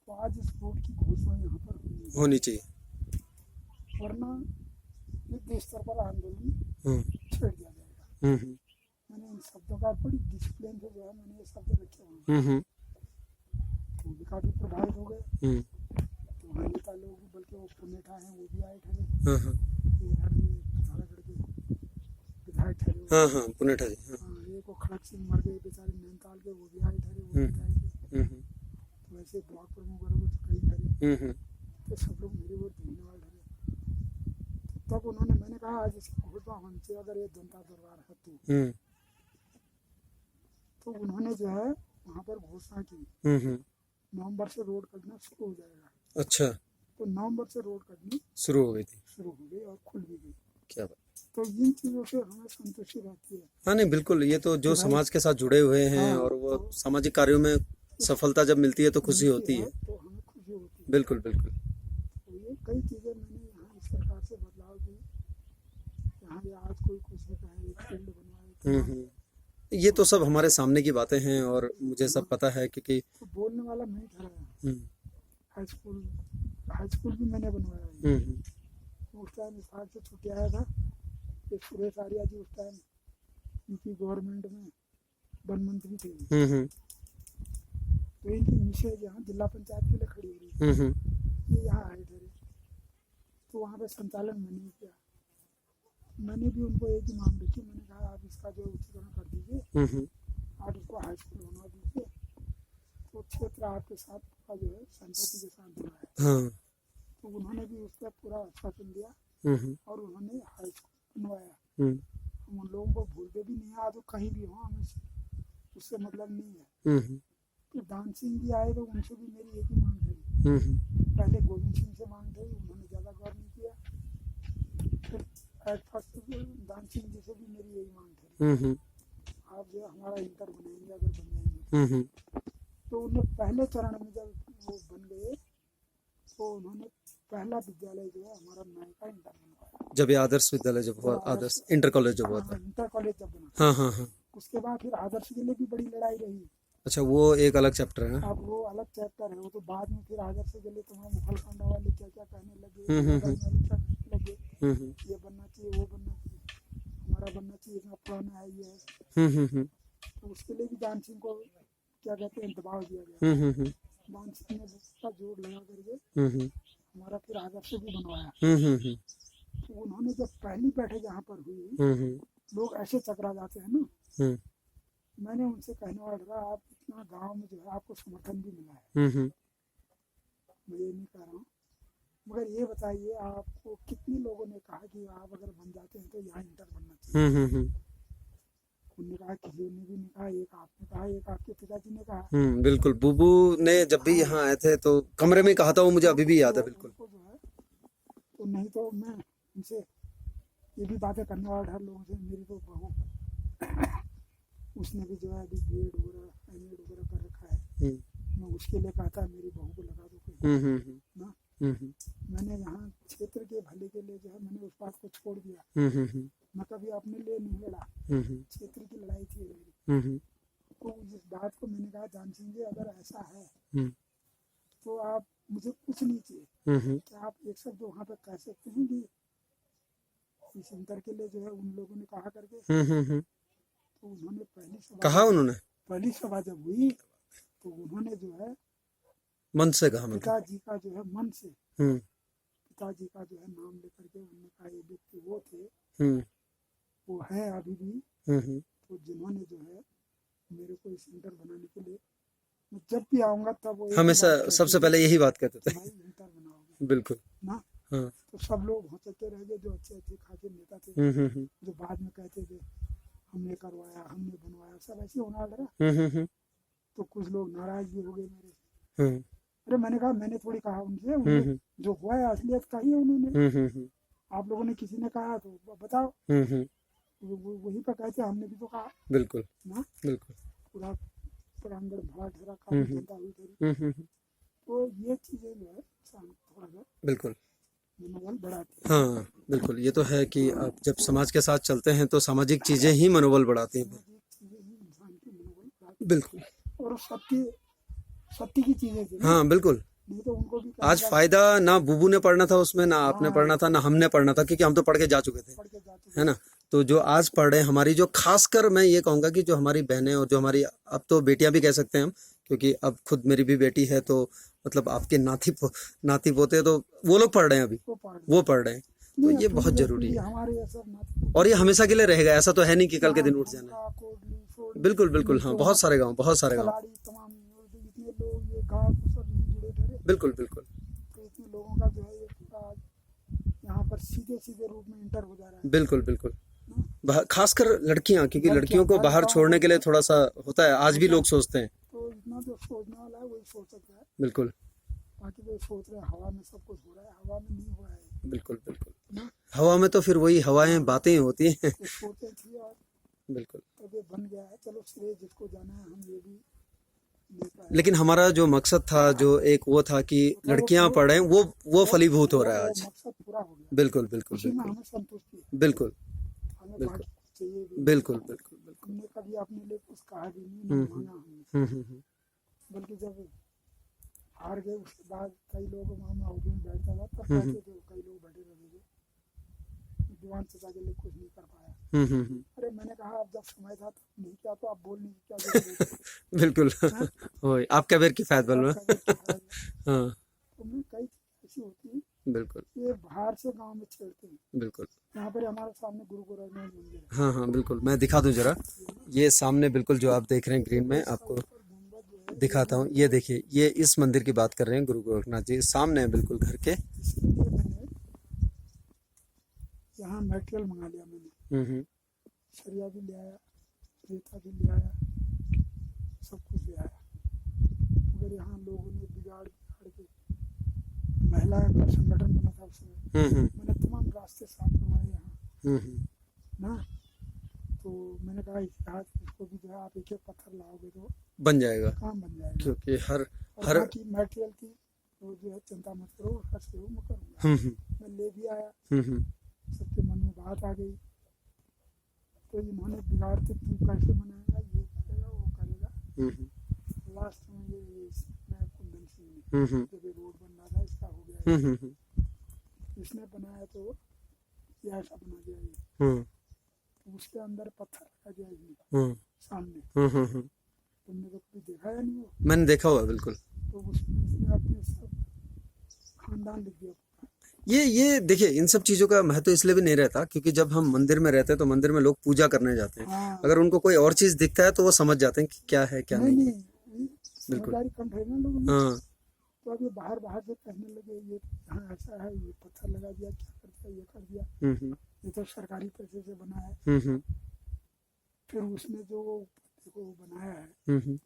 तो आज इस रोड की घोषणा यहाँ पर होनी चाहिए, वरना युद्ध स्तर पर आंदोलन छेड़ दिया जाएगा। मैंने इन शब्दों का बड़ी डिसिप्लिन से जो है मैंने ये शब्द रखे हुए, तो भी काफी प्रभावित हो गए। तो वहाँ नेता लोग, बल्कि वो पुनेठा है वो भी आए ठहरे, पिथौरागढ़ के विधायक ठहरे, पुनेठा जी, एक वो खड़क सिंह मर गए बेचारे नैनीताल के, वो भी आए ठहरे, वो भी आए थे। तो वैसे ब्लॉक प्रमुख वगैरह तो कई ठहरे, तो सब लोग मेरे वो देखने वाले ठहरे। तब उन्होंने, मैंने कहा आज इसकी घोषणा होनी चाहिए, अगर ये जनता दरबार है तो उन्होंने जो है वहाँ पर घोषणा की नवंबर से रोड कटना शुरू हो जाएगा। अच्छा, तो नवंबर से रोड कटनी शुरू हो गई और खुल भी गई। क्या बात। तो इन चीजों से हमें संतुष्टि रहती है। हाँ नहीं बिल्कुल, ये तो जो समाज के साथ जुड़े हुए हैं, हाँ, और वो तो सामाजिक कार्यों में सफलता जब मिलती है तो खुशी होती है। तो हमें खुशी होती है। बिल्कुल बिल्कुल। तो ये कई चीजें मैंने यहाँ इस सरकार से बदलाव की। यहाँ ये आज कोई कुछ भी कहे, एक फील्ड बनवाए, ये तो सब हमारे सामने की बातें हैं और मुझे सब पता है, क्योंकि तो बोलने वाला मैं ही ठहराया। हाई स्कूल भी मैंने बनवाया है। उस टाइम इस बात से छुट्टी आया था, ये सुरेश आर्या जी उस टाइम इनकी गवर्नमेंट में वन मंत्री थे, तो इनकी मिसेज यहाँ जिला पंचायत के लिए खड़ी हो रही, ये यहाँ आए थे, तो वहाँ पे संचालन मैंने किया। मैंने भी उनको एक ही मांग रखी, मैंने कहा आप इसका जो उच्चीकरण कर दीजिए, आप इसको हाई स्कूल बनवा दीजिए, तो क्षेत्र आपके साथ का जो है संतति के साथ जुड़ा है। तो उन्होंने भी उस पर पूरा आश्वासन दिया और उन्होंने हाई स्कूल बनवाया। हम उन लोगों को भूलते भी नहीं है, आज वो कहीं भी हो हमें उससे मतलब नहीं है। तो दान सिंह भी आए तो उनसे भी मेरी एक ही मांग थी। पहले गोविंद सिंह से मांग थी, उन्होंने ज़्यादा गौर नहीं किया। फिर एट फर्स्ट दान सिंह जी से भी मेरी यही मांग थी, आप जो हमारा इंटर बनाएंगे, अगर बन जाएंगे। तो उन्होंने पहले चरण में जब वो बन गए तो उन्होंने पहला विद्यालय जो है हमारा नए का इंटर बनवाया। जब ये आदर्श विद्यालय जब हुआ, आदर्श इंटर कॉलेज जब हुआ था, इंटर कॉलेज जब बना, हाँ। उसके बाद फिर आदर्श के लिए भी बड़ी लड़ाई रही। अच्छा, वो एक अलग चैप्टर है। अब वो अलग चैप्टर है, वो तो बाद में फिर आदर्श के लिए तुम्हारा मुखलकांडा वाले क्या क्या कहने लगे, ये बनना चाहिए, वो बनना चाहिए, हमारा बनना चाहिए, इतना पुराना है ये है। तो उसके लिए भी दान सिंह को क्या कहते हैं दबाव दिया गया। दान सिंह ने उसका जोर लगा करके हमारा फिर आदर्श भी बनवाया। तो उन्होंने जब पहली बैठक यहाँ पर हुई, लोग ऐसे चकरा जाते हैं ना, मैंने उनसे कहने वाला था आप इतना गांव में जो है आपको समर्थन भी मिला है, मैं ये नहीं कह रहा हूँ, मगर ये बताइए आपको कितने लोगों ने कहा कि आप अगर बन जाते हैं तो यहाँ इंटर बनना चाहिए। उन्होंने कहा, किसी ने भी नहीं कहा, एक आपने कहा, एक आपके पिताजी ने कहा। बिल्कुल, बुबू ने जब भी यहाँ आए थे तो कमरे में कहा था, वो मुझे अभी भी याद है। बिल्कुल, जो है तो नहीं तो मैं उनसे ये भी बातें करने वाला हर लोगों से, मेरी तो बहू उसने भी जो है अभी बीएड वगैरह एमएड वगैरह कर रखा है, मैं उसके लिए कहता मेरी बहू को लगा दो कोई ना। मैंने यहाँ क्षेत्र के भले के लिए जो है मैंने उस बात को छोड़ दिया। हम्म। मैं कभी अपने लिए नहीं लड़ा, हम्म। क्षेत्र की लड़ाई थी मेरी। हम्म। तो इस बात को मैंने कहा जान सिंह जी अगर ऐसा है हम्म। तो आप मुझे कुछ नहीं चाहिए, हम्म। क्या आप एक शब्द वहाँ पर कह सकते हैं कि इस अंतर के लिए जो है उन लोगों ने कहा करके। हम्म। तो उन्होंने कहा उन्होंने पहली सभा जब हुई तो उन्होंने जो है मन से कहा मतलब। पिताजी का जो है मन से, हम्म। पिताजी का जो है नाम लेकर के उन्होंने कहा ये व्यक्ति वो थे, हम्म। वो है अभी भी, हम्म। तो जिन्होंने जो है मेरे को इस सेंटर बनाने के लिए, मैं जब भी आऊँगा तब वो एक ही हमेशा बात कहते सबसे थे पहले यही बात कहते कि थे। भाई सेंटर बनाओगे बिल्कुल। ना। हाँ। तो सब लोग होते रह गए जो अच्छे अच्छे खासे नेता थे, हम्म। जो बाद में कहते थे हमने करवाया हमने बनवाया, सब ऐसे होना लगा। हम्म। तो कुछ लोग नाराज भी हो गए मेरे से। हम्म। अरे मैंने कहा मैंने थोड़ी कहा उनसे, उन्हें हम्म। जो हुआ है असलियत कही है उन्होंने। हम्म। आप लोगों ने किसी ने कहा तो बताओ, हम्म। वही पर कहते हमने भी तो कहा बिल्कुल ना। बिल्कुल। पूरा प्रांगण भरा ठहरा, काफी जनता हुई थी। हम्म। तो ये चीजें जो है इंसान को थोड़ा सा बिल्कुल। मनोबल बढ़ाती है। हाँ बिल्कुल, ये तो है कि आप जब समाज के साथ चलते हैं तो सामाजिक चीजें ही मनोबल बढ़ाती हैं। सामाजिक चीजें ही इंसान की मनोबल बढ़ाती बिल्कुल। है। और सत्य सत्य की चीजें थी ना, हाँ बिल्कुल। नहीं तो उनको भी आज कहने का फायदा ना बुबू ने पढ़ना था उसमें, ना आपने हाँ पढ़ना था, ना हमने पढ़ना था, क्योंकि हम तो पढ़ के जा चुके थे, पढ़ के जाते है थे। ना। तो जो आज पढ़ रहे हैं, हमारी जो खासकर मैं ये कहूंगा कि जो हमारी बहनें और जो हमारी अब तो बेटियां भी कह सकते हैं हम, क्योंकि अब खुद मेरी भी बेटी है, तो मतलब आपके नाती पोते तो वो लोग पढ़ रहे हैं अभी, वो पढ़ वो पढ़ रहे हैं, तो नहीं, ये अब बहुत पीढ़ी दर जरूरी पीढ़ी है। हमारे ये सब नाते और ये हमेशा के लिए रहेगा, ऐसा तो है नहीं कि कल के यहाँ दिन उठ जाना है। ठुमका, कोडली, सोडली, बिल्कुल बिल्कुल। हाँ, बहुत सारे गाँव, बहुत सारे गाँव। कलाड़ी, तमाम इतने लोग ये गाँव तो सब यहीं जुड़े थे। बिल्कुल बिल्कुल। तो इतने लोगों का जो है ये पूरा यहाँ पर सीधे सीधे रूप में इंटर हो जा रहा है बिल्कुल बिल्कुल। ना। खासकर लड़कियां, क्योंकि लड़कियों लड़कियां को हर बाहर गाँव छोड़ने में के लिए थोड़ा सा होता है, आज भी होता लोग है। सोचते हैं। तो इतना जो सोचने वाला है वही सोच सकता है, बिल्कुल बाकी जो सोच रहे हैं हवा में सब कुछ हो रहा है, हवा में नहीं हो रहा है बिल्कुल बिल्कुल। ना। हवा में तो फिर वही हवाएं बातें ही होती हैं। कुछ सोचे थी और बिल्कुल। तब ये बन गया है। चलो श्रेय जिसको जाना है हम ये भी लेता है। लेकिन हमारा जो मकसद था, जो एक वो था कि तो वो लड़कियां पूरा पढ़ें, वो फलीभूत हो रहा है वो आज। मकसद पूरा हो गया। बिल्कुल बिल्कुल उसी में बिल्कुल हमें संतुष्टि है, बिल्कुल हमें बिल्कुल बाकी कुछ चाहिए भी नहीं। बिल्कुल बिल्कुल बिल्कुल। हमने कभी अपने लिए कुछ कहा भी नहीं, ना मांगा हमने। हम्म। बल्कि जब हार गए उसके बाद कई लोग वहाँ मैं ऑफिस में बैठता था तब कहते थे, कई लोग बैठे रहते थे, दीवान चाचा के लिए कुछ नहीं कर पाया। अरे मैंने कहा अब जब समय था तब नहीं किया तो आप बोलने की क्या जरूरत है। बिल्कुल। हाँ? वही आपका बेर की फायदा में। आपका भी क्या है? हाँ तो मैं कई चीजें ऐसी होती हैं बिल्कुल ये बाहर से गांव में छेड़ते हैं। बिल्कुल। यहाँ पर हमारे सामने गुरु गोरखनाथ मंदिर है। हाँ हाँ बिल्कुल, मैं दिखा दूं जरा, ये सामने बिल्कुल जो आप देख रहे हैं ग्रीन में, इसका आपको ऊपर गुंबद जो है दिखाता हूँ। ये देखिए, ये इस मंदिर की बात कर रहे हैं, गुरु गोरखनाथ जी सामने है बिल्कुल घर के। इसके लिए मैंने यहाँ मटेरियल मंगा लिया मैंने, हम्म। सरिया भी ले आया, रेता भी ले आया, सब कुछ ले आया। मगर यहाँ लोगों ने बिगाड़ बिगाड़ के, महिलाएं का संगठन बना था उस समय, मैंने तमाम रास्ते साफ करवाए यहाँ ना। तो मैंने कहा इतिहास इसको भी जो है आप एक एक पत्थर लाओगे तो बन जाएगा, काम बन जाएगा। क्योंकि हर और बाकी मटेरियल की तो जो है चिंता मत करो, हर से मैं करूँगा। मैं ले भी आया, सबके मन में बात आ गई। तो इन्होंने बिगाड़ते तू कैसे बनाएगा, ये करेगा वो करेगा। लास्ट में ये कुंदन सिंह ने जब ये रोड बन रहा था इसका हो गया, इसने बनाया तो ये ऐसा बना दिया ये। तो उसके अंदर पत्थर लगा दिया इसने सामने। तुमने तो कभी देखा या नहीं हो? मैंने देखा हुआ बिल्कुल। तो उसमें इसने अपने सब खानदान लिख दिया। ये देखिए, इन सब चीजों का महत्व इसलिए भी नहीं रहता क्योंकि जब हम मंदिर में रहते हैं तो मंदिर में लोग पूजा करने जाते हैं। हाँ। अगर उनको कोई और चीज दिखता है तो वो समझ जाते हैं कि क्या है क्या नहीं है। समझदारी कम है ना लोगों में। हाँ तो अब ये बाहर से कहने लगे ये यहाँ ऐसा है, ये पत्थर लगा दिया, क्या कर दिया, ये कर दिया, ये तो सरकारी पैसे से बना है। फिर उसने जो देखो बनाया है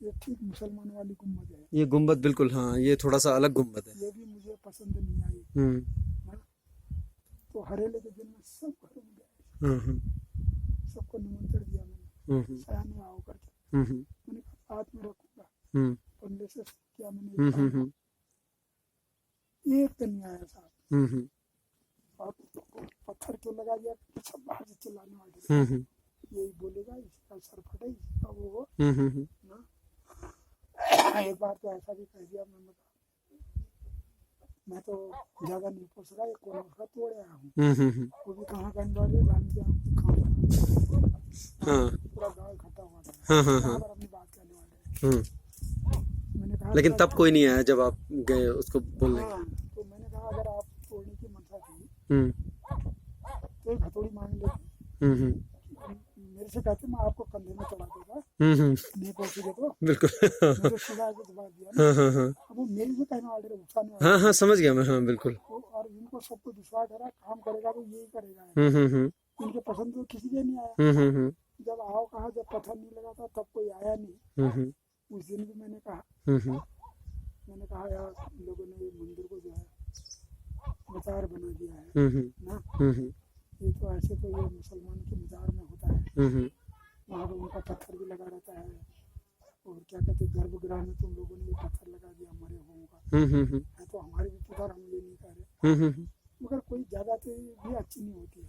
ये ठीक मुसलमान वाली गुम्बद है। ये गुम्बद बिल्कुल, हाँ ये थोड़ा सा अलग गुम्बद है। ये भी मुझे पसंद नहीं आई। तो हरेले के दिन में सब घरों में गया, सबको निमंत्रण दिया मैंने, सयाने आओ करके। मैंने कहा हाथ में रखूंगा, पल्ले से किया मैंने, एक तो नहीं आया साहब। और पत्थर क्यों लगा दिया, सब बाहर से चिल्लाने वाले यही बोलेगा, इसका सर फटे, इसका वो ना। एक बार तो ऐसा भी कह दिया, मैं तो ज्यादा नहीं पहुंच रहा, एक कोना उसका तोड़ आया हूँ, वो भी कहाँ का वाले रानी के पूरा गाँव इकट्ठा हुआ था, अपनी बात करने वाले। मैंने कहा लेकिन तब कोई नहीं आया जब आप गए उसको बोलने? हाँ, तो मैंने कहा अगर आप तोड़ने की मंशा थी तो एक हथौड़ी मांग लेते, मेरे से कहते मैं आपको कंधे में चढ़ा देगा, नहीं पहुंचेगा तो बिल्कुल। मुझे सीधा आके दबा दिया ना। अब वो मेरे से कहने वाले उठाने वाले, हाँ समझ गया मैं, हाँ बिल्कुल। और इनको सबको विश्वास है, काम करेगा तो यही करेगा, इनके पसंद तो किसी के नहीं आया। जब आओ कहा, जब पत्थर नहीं लगा था तब कोई आया नहीं। उस दिन भी मैंने कहा यार लोगों ने ये मंदिर को जो है मजार बना दिया है ना, ये तो ऐसे तो ये मुसलमान के मजार में होता है, वहाँ पर उनका पत्थर भी लगा रहता है, और क्या कहते हैं गर्भगृह में तुम लोगों ने ये पत्थर लगा दिया मरे हुओं का, है तो हमारे भी पुकार, हम ये नहीं कह रहे, मगर कोई जगह तो भी अच्छी नहीं होती,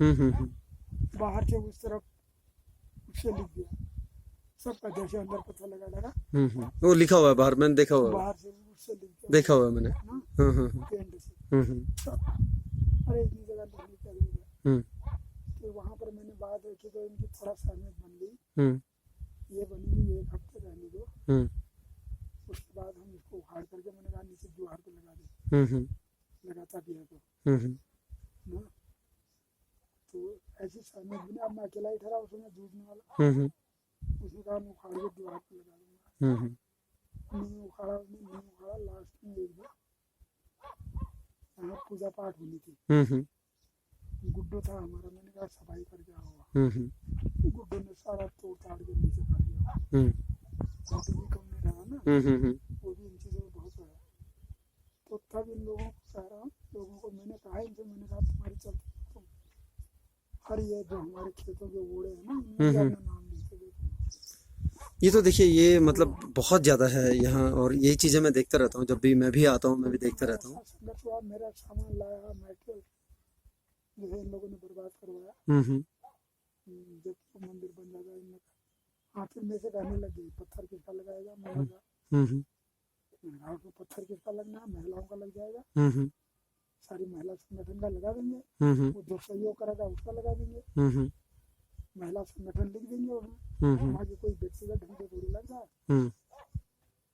बाहर से उस तरफ उससे लिख दिया सबका, जैसे अंदर पत्थर लगा वो लिखा हुआ है बाहर, मैंने देखा हुआ है, बाहर से उससे लिख दिया, देखा हुआ है मैंने। पेंट से। अरे इतनी जगह लिखने क्या जरूरत है, तो वहाँ पर मैंने बात देखी तो इनकी थोड़ा सहमत बन गई, ये बनेगी 1 हफ्ते रहने दो, उसके बाद हम इसको उखाड़ करके, मैंने कहा नीचे दीवार पे लगा दे, लगाता भी है तो ना, तो ऐसी सहमत बनी। अब मैं अकेला ही ठहरा उसमें जूझने वाला, उसने कहा मैं उखाड़ के दीवार पे लगा दूंगा, नहीं उखाड़ा, लास्ट में एक दिन यहाँ पूजा पाठ होनी थी, गुड्डू था हमारा, मैंने कहा सफाई करके आओ, गुड्डू ने सारा तोड़ ताड़ के नीचे कर दिया, गुड्डू भी कम नहीं रहा ना, वो भी इन चीज़ों में बहुत है, तो तब इन लोगों को कह रहा हूँ, लोगों को मैंने कहा इनसे, मैंने कहा तुम्हारी चलती तुम हर ये जो हमारे खेतों के ओड़े हैं ना, इनमें अपना नाम लिख के, ये तो देखिए ये मतलब बहुत ज़्यादा है यहाँ, और यही चीज़ें मैं देखता रहता हूँ, जब भी मैं भी आता हूँ मैं भी देखता रहता हूँ। संघर्ष हुआ, मेरा सामान लाया मेटेरियल जो है इन लोगों ने बर्बाद करवाया, जब तो मंदिर बन जाएगा इनने कहा, फिर मेरे से कहने लग गई पत्थर किसका लगाएगा, मैं लगा को पत्थर किसका लगना है, महिलाओं का लग जाएगा, सारी महिला संगठन का लगा देंगे, वो जो सहयोग करेगा उसका लगा देंगे, महिला संगठन लिख देंगे उसमें, आगे कोई व्यक्तिगत ढंग से थोड़ी लग रहा है।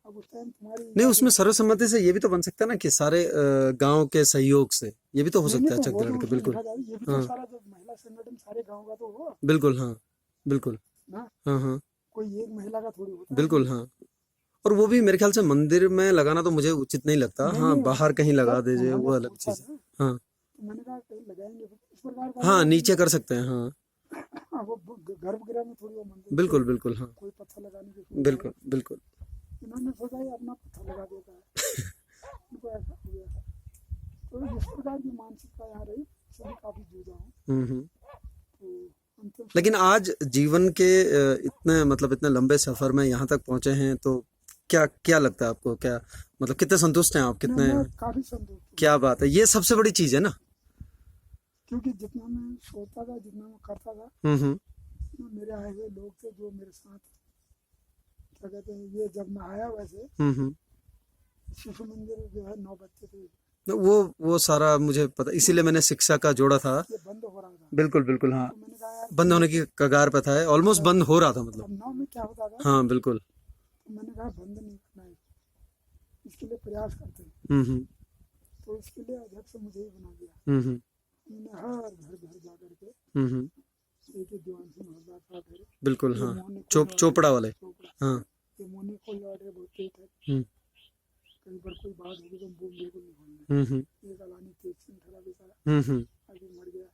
अब उस टाइम तुम्हारी नहीं, उसमें सर्वसम्मति से ये भी तो बन सकता है ना कि सारे गांव के सहयोग से ये भी तो हो सकता है, चकदड़ के, बिल्कुल। ये भी तो सारा जो महिला संगठन सारे गांव का तो हो, बिल्कुल, हाँ बिल्कुल, ना, कोई एक महिला का थोड़ी होता है, बिल्कुल, हाँ। और वो भी मेरे ख्याल से मंदिर में लगाना तो मुझे उचित नहीं लगता, हाँ बाहर कहीं लगा दीजिए वो अलग चीज है, हाँ मैंने कहा कहीं लगाएंगे इस प्रकार का, हाँ नीचे कर सकते हैं, हाँ वो गर्भगृह में थोड़ी वो मंदिर, बिल्कुल बिल्कुल, हाँ कोई पत्थर लगाने की, बिल्कुल बिल्कुल, इन्होंने सोचा ही अपना पत्थर लगा देता है, उनको ऐसा हो गया था, तो इस प्रकार की मानसिकता यहाँ रही, सभी काफी जूझा हूँ, तो लेकिन आज जीवन के इतने मतलब इतने लंबे सफर में यहाँ तक पहुंचे हैं, तो क्या क्या लगता है आपको, क्या मतलब कितने संतुष्ट हैं आप, कितने? काफी संतुष्ट। क्या बात है, ये सबसे बड़ी चीज है ना, क्योंकि जितना मैं सोचता था, जितना मैं करता था, मेरे आए हुए लोग थे जो मेरे साथ, क्या कहते हैं, ये जब मैं आया वैसे शिशु मंदिर जो है 9 बच्चे थे, वो सारा मुझे पता, इसीलिए मैंने शिक्षा का जोड़ा था, ये बंद हो रहा था, बिल्कुल बिल्कुल, हाँ तो मैंने कहा यार बंद होने की कगार पे था, ऑलमोस्ट बंद हो रहा था मतलब, 9 में क्या होता था, हाँ बिल्कुल, तो मैंने कहा बंद नहीं करना है, इसके लिए प्रयास करते हैं, तो इसके लिए अध्यक्ष मुझे ही बना दिया, मैंने हर घर घर जा करके, एक दीवान सिंह हवलदार साहब है, बिल्कुल, हाँ चोपड़ा वाले, हाँ ये मोनी को ऑर्डर बहुत तेज है, कहीं पर कोई बात होगी तो बूम बिल्कुल नहीं खोलना, एक अलानी तेज सिंह ठहरा बेचारा, अभी मर गया,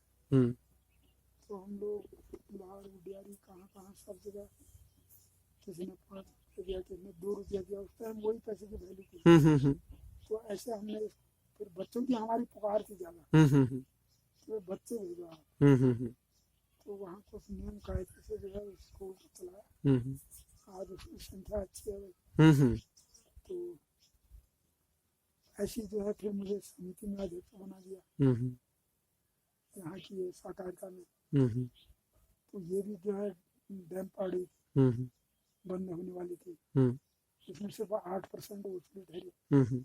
तो हम लोग बाहर उडियारी कहाँ सब जगह, किसी ने 5 रुपये दिया, किसी ने 2 रुपया दिया, उस टाइम वही पैसे की वैल्यू थी, तो ऐसे हमने, फिर बच्चों की हमारी पुकार थी ज्यादा, तो बच्चे भेजो, तो वहाँ कुछ नियम कायदे से जो है स्कूल चलाया, आज उसकी संख्या अच्छी है, तो ऐसी जो है फिर मुझे समिति में अध्यक्ष बना दिया, यहाँ की ये सहकारिता में, हम्म तो ये भी जो है डैम पहाड़ी हम्म बंद होने वाली थी, हम्म इसमें सिर्फ 8% वसूली ठहरी, हम्म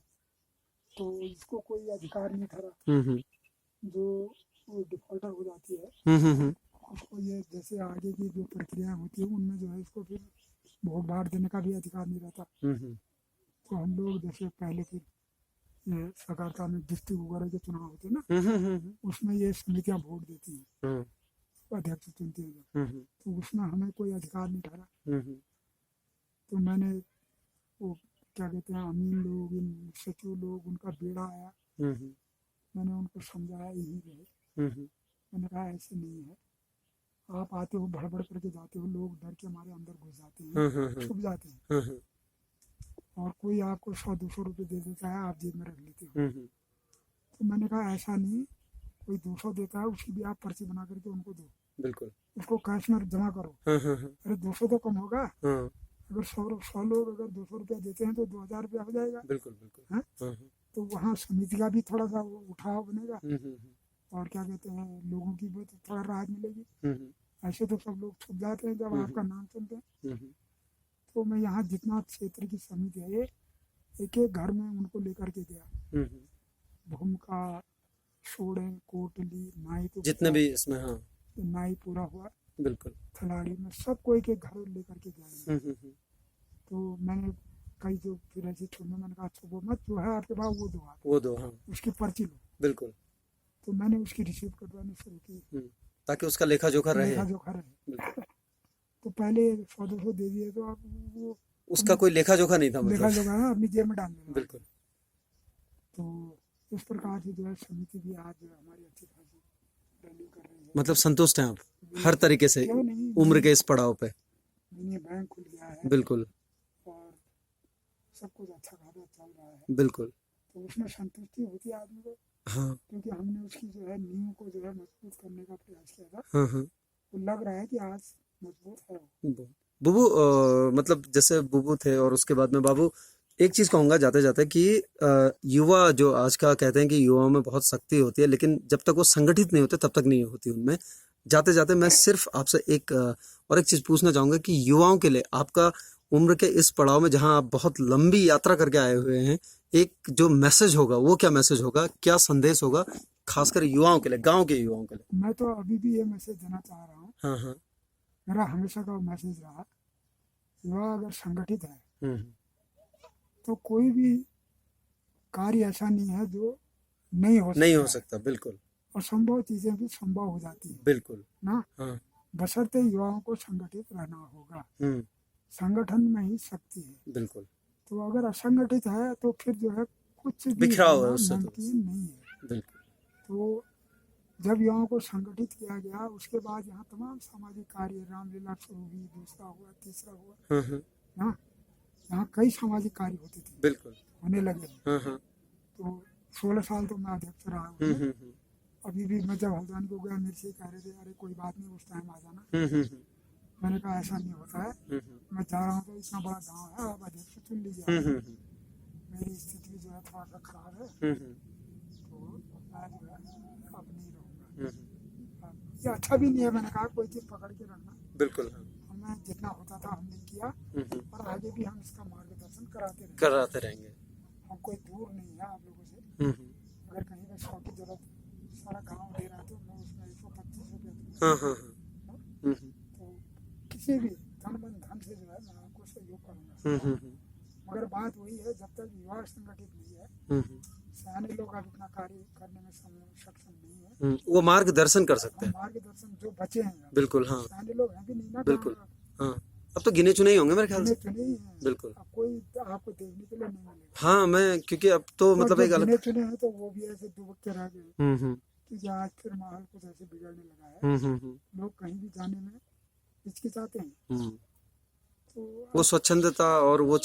तो इसको कोई अधिकार नहीं ठहरा। हम्म जो वो डिफॉल्टर हो जाती है हम्म उसको ये जैसे आगे की जो प्रक्रिया होती है उनमें जो है इसको फिर वोट बांट देने का भी अधिकार नहीं रहता। तो हम लोग जैसे पहले फिर ये सहकारिता में डिस्ट्रिक्ट वगैरह के चुनाव होते हैं ना, उसमें ये समितियां वोट देती हैं, अध्यक्ष चुनती है जब, तो उसमें हमें कोई अधिकार नहीं ठहरा। तो मैंने वो क्या कहते हैं अमीन लोग, इन सचिव लोग, उनका बेड़ा आया, मैंने उनको समझाया यही रहे, मैंने कहा ऐसे नहीं है, आप आते हो भड़बड़ करके जाते हो, लोग डर के हमारे अंदर घुस जाते हैं, छुप जाते हैं, और कोई आपको 100-200 रुपये दे देता है, आप जेब में रख लेते हो। तो मैंने कहा ऐसा नहीं, कोई 200 देता है उसकी भी आप पर्ची बना करके उनको दो, बिल्कुल, उसको कैश में जमा करो। अरे 200 तो कम होगा, अगर 100 लोग अगर 200 रुपया देते हैं तो 2000 रुपया हो जाएगा। बिल्कुल बिल्कुल। तो वहाँ समिति का भी थोड़ा सा उठाव बनेगा, और क्या कहते हैं लोगों की भी थोड़ा राहत मिलेगी। ऐसे तो सब लोग छुप जाते हैं जब आपका नाम सुनते हैं। तो मैं यहाँ जितना क्षेत्र की समिति है, एक एक घर में उनको लेकर के गया, भूमिका, सोड़े, कोटली, नाई, तो जितने भी इसमें, हाँ नाई पूरा हुआ, बिल्कुल, खिलाड़ी में सबको एक एक घर लेकर के गया। तो मैंने कई जो फिर ऐसे छोड़ने, मैंने कहा अच्छा वो मत, जो है आपके पास वो दो, आप वो दो, हाँ उसकी पर्ची लो। बिल्कुल। तो मैंने उसकी रिसीव करवानी शुरू की, ताकि उसका लेखा जोखा रहे। लेखा जोखा रहे। तो पहले 100-200 दे दिए तो आप वो उसका कोई लेखा जोखा नहीं था, लेखा मतलब जोखा ना अपनी जेब में डाल देना। बिल्कुल। तो इस प्रकार से जो है समिति भी आज हमारी अच्छी खासी वैल्यू कर रही है। मतलब संतुष्ट हैं आप हर तरीके से क्यों नहीं, उम्र के इस पड़ाव पे? मिनी बैंक खुल गया है, बिल्कुल और सब कुछ अच्छा खासा चल रहा है, बिल्कुल। तो उसमें संतुष्टि होती है आदमी को, हाँ क्योंकि हमने उसकी जो है नींव को जो है मजबूत करने का प्रयास किया था। हाँ। तो लग रहा है कि आज मजबूत है। बुबू, मतलब जैसे बुबू थे और उसके बाद में बाबू, एक चीज कहूंगा जाते जाते कि युवा जो आज का कहते हैं कि युवाओं में बहुत शक्ति होती है, लेकिन जब तक वो संगठित नहीं होते तब तक नहीं होती उनमें। जाते जाते मैं सिर्फ आपसे एक और एक चीज पूछना चाहूंगा कि युवाओं के लिए आपका उम्र के इस पड़ाव में जहां आप बहुत लंबी यात्रा करके आए हुए हैं, एक जो मैसेज होगा वो क्या मैसेज होगा, क्या संदेश होगा खासकर युवाओं के लिए, गांव के युवाओं के लिए? मैं तो अभी भी ये मैसेज देना चाह रहा हूँ, हाँ हाँ। मेरा हमेशा का मैसेज रहा, युवा अगर संगठित है तो कोई भी कार्य ऐसा नहीं है जो नहीं हो सकता। बिल्कुल, और संभव चीजें भी संभव हो जाती है बिल्कुल ना। हाँ। बशर्ते युवाओं को संगठित रहना होगा, संगठन में ही शक्ति है। बिल्कुल। तो अगर असंगठित है तो फिर जो है कुछ भी बिखराव है होना उससे तो। मुमकिन नहीं है। बिल्कुल। तो जब युवाओं को संगठित किया गया, उसके बाद यहाँ तमाम सामाजिक कार्य, रामलीला शुरू हुई, दूसरा हुआ, तीसरा हुआ, ना यहाँ कई सामाजिक कार्य होते थे, बिल्कुल होने लगे। तो 16 साल तो मैं अध्यक्ष रहा हूँ। अभी भी मैं जब हल्द्वानी को गया, मेरे से कह रहे थे अरे कोई बात नहीं, उस टाइम आ जाना। मैंने कहा ऐसा नहीं होता है, मैं जा रहा हूँ तो इतना बड़ा गांव है, आप अध्यक्ष चुन लीजिए। मेरी स्थिति जो है थोड़ा सा खराब है, तो मैं जो है अब नहीं रहूँगा। ये अच्छा भी नहीं है, मैंने कहा कोई चीज़ पकड़ के रखना। बिल्कुल। हमें जितना होता था हमने किया, और आगे भी हम इसका मार्गदर्शन कराते रहेंगे। हम कोई दूर नहीं है आप लोगों से। अगर कहीं पर 100 की जरूरत, सारा गांव दे रहा है तो मैं उसमें 125 रुपये दूंगा। तो किसी भी धन से जो है मैं आपको सहयोग करूँगा। मगर बात वही है, जब तक युवा संगठित नहीं है, सयाने लोग अब इतना कार्य करने में सक्षम नहीं है। वो मार्गदर्शन कर सकते हैं, मार्गदर्शन जो बचे हैं। बिल्कुल हाँ। सयाने लोग हैं भी नहीं ना। बिल्कुल हाँ। अब तो गिने चुने ही होंगे मेरे ख्याल से। चुने ही हैं। बिल्कुल। अब कोई आपको देखने के लिए नहीं मिलेगा। हाँ, मैं क्योंकि अब तो मतलब एक अलग चुने हैं तो वो भी ऐसे दुबक के रह गए, क्योंकि आज फिर माहौल कुछ ऐसे बिगड़ने लगा है। लोग कहीं भी जाने में हिचकिचाते हैं। वो स्वच्छंदता और वो